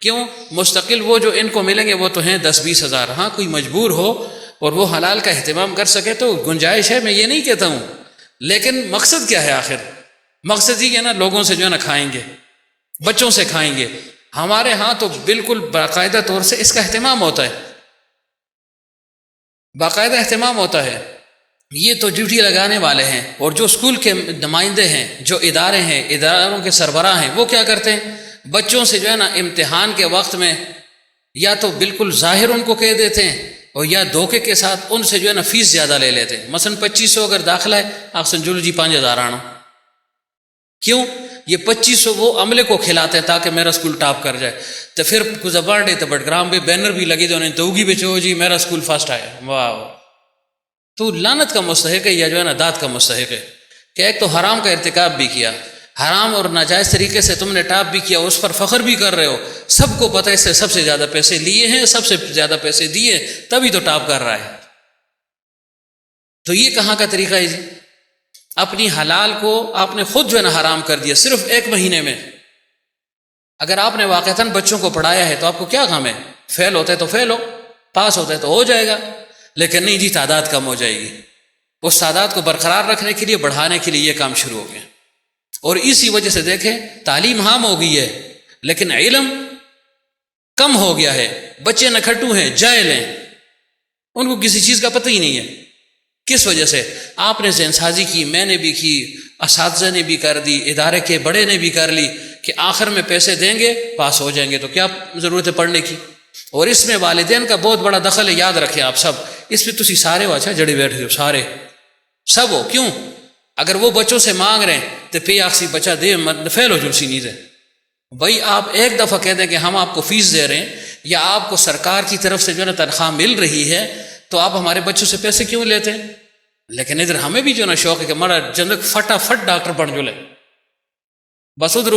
کیوں؟ مستقل وہ جو ان کو ملیں گے وہ تو ہیں 10-20 ہزار. ہاں کوئی مجبور ہو اور وہ حلال کا اہتمام کر سکے تو گنجائش ہے، میں یہ نہیں کہتا ہوں، لیکن مقصد کیا ہے آخر؟ مقصد ہی ہے نا لوگوں سے جو ہے نا کھائیں گے، بچوں سے کھائیں گے. ہمارے ہاں تو بالکل باقاعدہ طور سے اس کا اہتمام ہوتا ہے، باقاعدہ اہتمام ہوتا ہے. یہ تو ڈیوٹی لگانے والے ہیں. اور جو اسکول کے نمائندے ہیں، جو ادارے ہیں، اداروں کے سربراہ ہیں، وہ کیا کرتے ہیں؟ بچوں سے جو ہے نا امتحان کے وقت میں یا تو بالکل ظاہر ان کو کہہ دیتے ہیں اور یا دھوکے کے ساتھ ان سے جو ہے نا فیس زیادہ لے لیتے ہیں. مثلا 2500 اگر داخلہ ہے آپ سمجھو جی 5000 آنا. کیوں؟ یہ 2500 وہ عملے کو کھلاتے ہیں تاکہ میرا اسکول ٹاپ کر جائے. تو پھر زبان ڈے تو بٹگرام پہ بینر بھی لگی تو انہیں توگی بھی چو جی میرا اسکول فرسٹ آیا. واہ، تو لعنت کا مستحق ہے یا جو ہے نا داد کا مستحق ہے کہ ایک تو حرام کا ارتکاب بھی کیا، حرام اور ناجائز طریقے سے تم نے ٹاپ بھی کیا، اس پر فخر بھی کر رہے ہو، سب کو پتہ ہے اس سے سب سے زیادہ پیسے لیے ہیں، سب سے زیادہ پیسے دیے تبھی تو ٹاپ کر رہا ہے. تو یہ کہاں کا طریقہ ہے جی؟ اپنی حلال کو آپ نے خود جو ہے نا حرام کر دیا صرف 1 مہینے میں. اگر آپ نے واقعتاً بچوں کو پڑھایا ہے تو آپ کو کیا کام ہے؟ فیل ہوتا ہے تو فیل ہو، پاس ہوتا ہے تو ہو جائے گا، لیکن نہیں جی تعداد کم ہو جائے گی. اس تعداد کو برقرار رکھنے کے لیے، بڑھانے کے لیے یہ کام شروع ہو گیا. اور اسی وجہ سے دیکھیں تعلیم عام ہو گئی ہے لیکن علم کم ہو گیا ہے. بچے نکھٹو ہیں، جاہل ہیں، ان کو کسی چیز کا پتہ ہی نہیں ہے. کس وجہ سے؟ آپ نے ذہن سازی کی، میں نے بھی کی، اساتذہ نے بھی کر دی، ادارے کے بڑے نے بھی کر لی کہ آخر میں پیسے دیں گے پاس ہو جائیں گے، تو کیا ضرورت ہے پڑھنے کی؟ اور اس میں والدین کا بہت بڑا دخل ہے، یاد رکھیں آپ سب. اس میں تسی سارے ہو، اچھا جڑے بیٹھے ہو سارے سب ہو. کیوں؟ اگر وہ بچوں سے مانگ رہے ہیں تو پہ آخسی بچہ دے فیل ہو جلسی نہیں دے. بھائی آپ ایک دفعہ کہہ دیں کہ ہم آپ کو فیس دے رہے ہیں یا آپ کو سرکار کی طرف سے جو ہے نا تنخواہ مل رہی ہے تو آپ ہمارے بچوں سے پیسے کیوں لیتے ہیں؟ لیکن ادھر ہمیں بھی جو نا شوق ہے کہ ہمارا جنک فٹافٹ ڈاکٹر بن جو لے، بس ادھر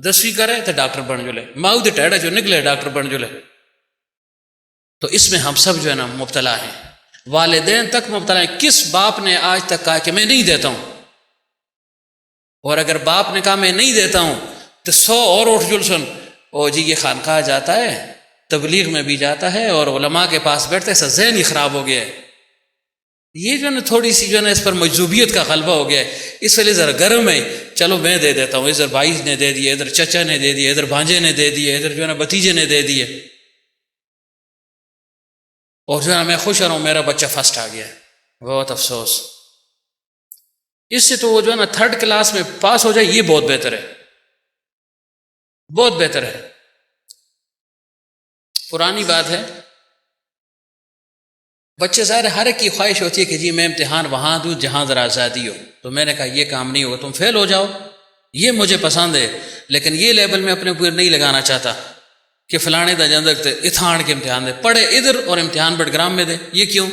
10ویں کرے تو ڈاکٹر بن جو لے، ماؤ دے ٹیڑا جو نکلے ڈاکٹر بن جو لے. تو اس میں ہم سب جو ہے نا مبتلا ہیں، والدین تک مبتلا ہیں. کس باپ نے آج تک کہا کہ میں نہیں دیتا ہوں؟ اور اگر باپ نے کہا میں نہیں دیتا ہوں تو 100 اور اٹھ جل سن، او جی یہ خانقاہ جاتا ہے، تبلیغ میں بھی جاتا ہے اور علماء کے پاس بیٹھتا ہے، ذہن ہی خراب ہو گیا ہے. یہ جو ہے نا تھوڑی سی جو ہے نا اس پر مجذوبیت کا غلبہ ہو گیا ہے، اس وجہ ذرا گرم ہے، چلو میں دے دیتا ہوں. ادھر بھائی نے دے دیے، ادھر چچا نے دے دیے، ادھر بھانجے نے دے دیے، ادھر جو ہے نا بھتیجے نے دے دیے، اور جو ہے نا میں خوش ہوں میرا بچہ فرسٹ آ گیا ہے. بہت افسوس. اس سے تو وہ جو ہے نا 3rd کلاس میں پاس ہو جائے یہ بہت بہتر ہے، بہت بہتر ہے. پرانی بات ہے، بچے ظاہر ہر ایک کی خواہش ہوتی ہے کہ جی میں امتحان وہاں دوں جہاں ذرا آزادی ہو. تو میں نے کہا یہ کام نہیں ہوگا، تم فیل ہو جاؤ، یہ مجھے پسند ہے، لیکن یہ لیبل میں اپنے اوپر نہیں لگانا چاہتا کہ فلانے دا جندک اتھان کے امتحان دے. پڑھے ادھر اور امتحان بٹگرام میں دے. یہ کیوں؟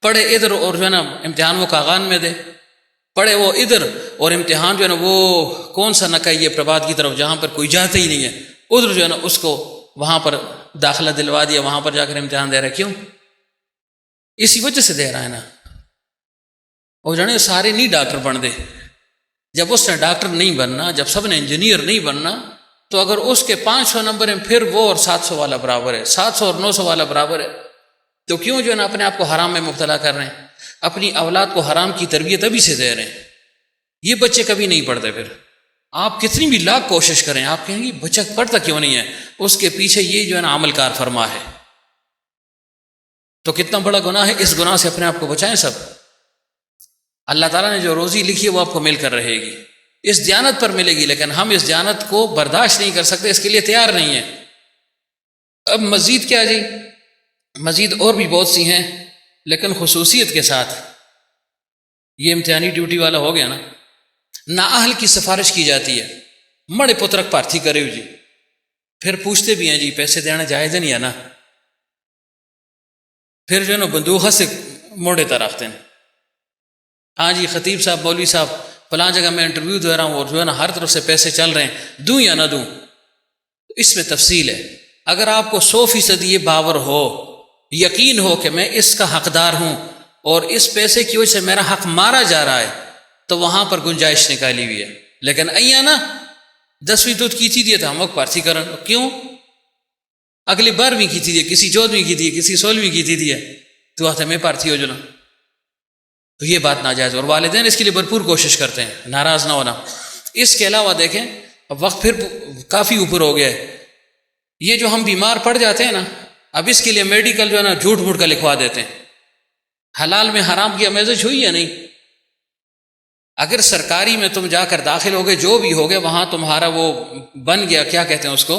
پڑھے ادھر اور جو ہے نا امتحان وہ کاغان میں دے، پڑھے وہ ادھر اور امتحان جو ہے نا وہ کون سا نکا یہ پربات کی طرف جہاں پر کوئی جاتا ہی نہیں ہے، ادھر جو ہے نا اس کو وہاں پر داخلہ دلوا دیا، وہاں پر جا کر امتحان دے رہا ہے. کیوں؟ اسی وجہ سے دے رہا ہے نا. اور جانے سارے نہیں ڈاکٹر بن دے. جب اس نے ڈاکٹر نہیں بننا، جب سب نے انجینئر نہیں بننا، تو اگر اس کے 500 نمبر ہیں پھر وہ اور 700 والا برابر ہے، 700 اور 900 والا برابر ہے. تو کیوں جو ہے نا اپنے آپ کو حرام میں مبتلا کر رہے ہیں؟ اپنی اولاد کو حرام کی تربیت ابھی سے دے رہے ہیں. یہ بچے کبھی نہیں پڑھتے. پھر آپ کتنی بھی لاکھ کوشش کریں، آپ کہیں گے بچہ پڑھتا کیوں نہیں ہے؟ اس کے پیچھے یہ جو ہے نا عمل کار فرما ہے. تو کتنا بڑا گناہ ہے، اس گناہ سے اپنے آپ کو بچائیں سب. اللہ تعالیٰ نے جو روزی لکھی ہے وہ آپ کو مل کر رہے گی، اس دیانت پر ملے گی، لیکن ہم اس دیانت کو برداشت نہیں کر سکتے، اس کے لیے تیار نہیں ہیں. اب مزید کیا جی؟ مزید اور بھی بہت سی ہیں، لیکن خصوصیت کے ساتھ. یہ امتحانی ڈیوٹی والا ہو گیا نا. نااہل کی سفارش کی جاتی ہے، مڑے پترک پارتھی کرے ہو جی، پھر پوچھتے بھی ہیں جی پیسے دینا جائز نہیں ہے نا. پھر جو ہے نا بندوق سے موڑے رکھتے ہیں، ہاں جی خطیب صاحب، مولوی صاحب فلاں جگہ میں انٹرویو دے رہا ہوں اور جو ہے نا ہر طرف سے پیسے چل رہے ہیں، دوں یا نہ دوں. اس میں تفصیل ہے. اگر آپ کو 100% یہ باور ہو، یقین ہو کہ میں اس کا حقدار ہوں اور اس پیسے کی وجہ سے میرا حق مارا جا رہا ہے، تو وہاں پر گنجائش نکالی ہوئی ہے. لیکن اییا نا 10ویں دودھ کی تھی دیا تھا ہم وقت پارتھی کرن، کیوں؟ اگلی 12ویں کی تھی، کسی 14ویں کی تھی، کسی 16ویں کی تھی دیا، تو آتے میں پارتھی ہو جانا. تو یہ بات ناجائز، اور والدین اس کے لیے بھرپور کوشش کرتے ہیں، ناراض نہ ہونا. اس کے علاوہ دیکھیں اب وقت پھر کافی اوپر ہو گیا ہے. یہ جو ہم بیمار پڑ جاتے ہیں نا، اب اس کے لیے میڈیکل جو ہے نا جھوٹ موٹ کا لکھوا دیتے ہیں. حلال میں حرام کی آمیزش ہوئی یا نہیں؟ اگر سرکاری میں تم جا کر داخل ہو گئے، جو بھی ہو گئے، وہاں تمہارا وہ بن گیا، کیا کہتے ہیں اس کو،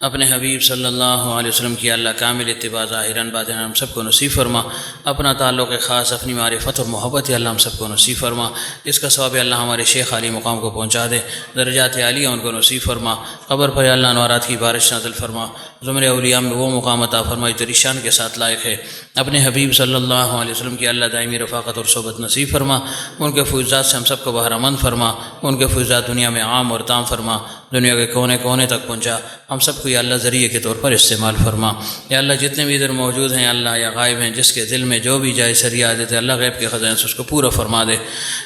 اپنے حبیب صلی اللہ علیہ وسلم کی اللہ کامل اتباع ظاہراً باطناً ہم سب کو نصیب فرما، اپنا تعلق خاص اپنی معرفت اور محبت یا اللہ ہم سب کو نصیب فرما، اس کا ثواب اللہ ہمارے شیخ عالی مقام کو پہنچا دے، درجات عالیہ ان کو نصیب فرما، قبر پر یا اللہ انوارات کی بارش نازل فرما، زمرے اولیاء میں وہ مقام عطا فرمائی تیری شان کے ساتھ لائق ہے، اپنے حبیب صلی اللہ علیہ وسلم کی اللہ دائمی رفاقت اور صحبت نصیب فرما، ان کے فیضات سے ہم سب کو بہرہ مند فرما، ان کے فیضات دنیا میں عام اور تام فرما، دنیا کے کونے کونے تک پہنچا، ہم سب کو یا اللہ ذریعے کے طور پر استعمال فرما، یا اللہ جتنے بھی ادھر موجود ہیں اللہ یا غائب ہیں، جس کے دل میں جو بھی جائے سری عادت ہے اللہ غیب کے خزانے سے اس کو پورا فرما دے،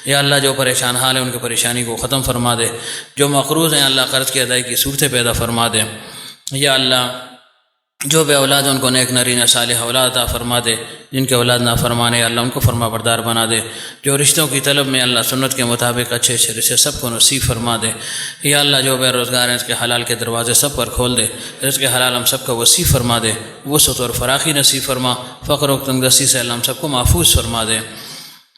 یا اللہ جو پریشان حال ہیں ان کی پریشانی کو ختم فرما دے، جو مقروض ہیں اللہ قرض کی ادائیگی کی صورتیں پیدا فرما دے، یا اللہ جو بے اولاد ان کو نیک نرینہ صالح اولاد عطا فرما دے، جن کے اولاد نافرمانے اللہ ان کو فرما بردار بنا دے، جو رشتوں کی طلب میں اللہ سنت کے مطابق اچھے اچھے رشتے سب کو نصیب فرما دے، یا اللہ جو بے روزگار ہیں اس کے حلال کے دروازے سب پر کھول دے، اس کے حلال ہم سب کو وسیع فرما دے، وسعت اور فراخی نصیب فرما، فقر و تنگدستی سے اللہ ہم سب کو محفوظ فرما دے،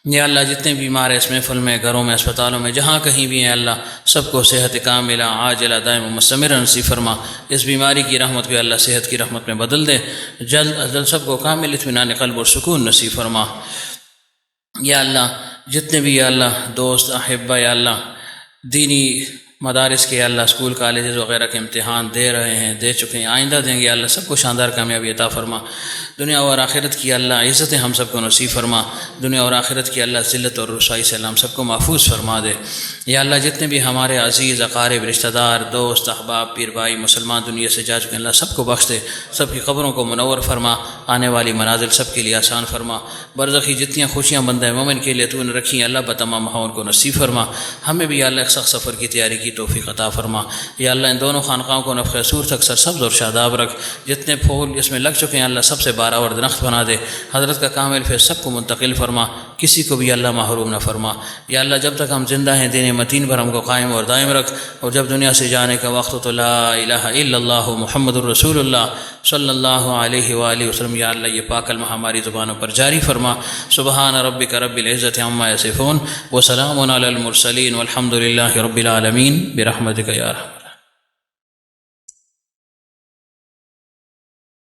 یا اللہ جتنے بیمار ہیں اس محفل میں، گھروں میں، اسپتالوں میں، جہاں کہیں بھی ہیں اللہ سب کو صحت کاملہ عاجلہ دائم و مستمرہ نصیب فرما، اس بیماری کی رحمت کو اللہ صحت کی رحمت میں بدل دے، جلد از جلد سب کو کامل اطمینان قلب اور سکون نصیب فرما، یا اللہ جتنے بھی یا اللہ دوست احبہ یا اللہ دینی مدارس کے اللہ اسکول کالجز وغیرہ کے امتحان دے رہے ہیں، دے چکے ہیں، آئندہ دیں گے اللہ سب کو شاندار کامیابی عطا فرما، دنیا اور آخرت کی اللہ عزتیں ہم سب کو نصیب فرما، دنیا اور آخرت کی اللہ ذلت اور رسوائی سے اللہ ہم سب کو محفوظ فرما دے، یا اللہ جتنے بھی ہمارے عزیز اقارب رشتہ دار دوست احباب پیر بھائی مسلمان دنیا سے جا چکے ہیں اللہ سب کو بخش دے، سب کی قبروں کو منور فرما، آنے والی منازل سب کے لیے آسان فرما، برزخی جتنی خوشیاں بندہ مومن کے لیے تو نے رکھی اللہ بتمام ان کو نصیب فرما، ہمیں بھی یا اللہ ایک سخت سفر کی تیاری کی توفیق عطا فرما، یا اللہ ان دونوں خانقاہوں کو نفخ صور تک سرسبز اور شاداب رکھ، جتنے پھول اس میں لگ چکے ہیں اللہ سب سے بارآور درخت بنا دے، حضرت کا کامل فیض سب کو منتقل فرما، کسی کو بھی اللہ محروم نہ فرما، یا اللہ جب تک ہم زندہ ہیں دین متین پر ہم کو قائم اور دائم رکھ، اور جب دنیا سے جانے کا وقت تو لا الہ الا اللہ محمد الرسول اللہ صلی اللہ علیہ وآلہ وسلم یا اللہ یہ پاک کلمہ ہماری زبانوں پر جاری فرما، سبحان ربک رب العزت عما یصفون وسلام علی المرسلین والحمد للہ رب العالمین برحمتک یا ارحم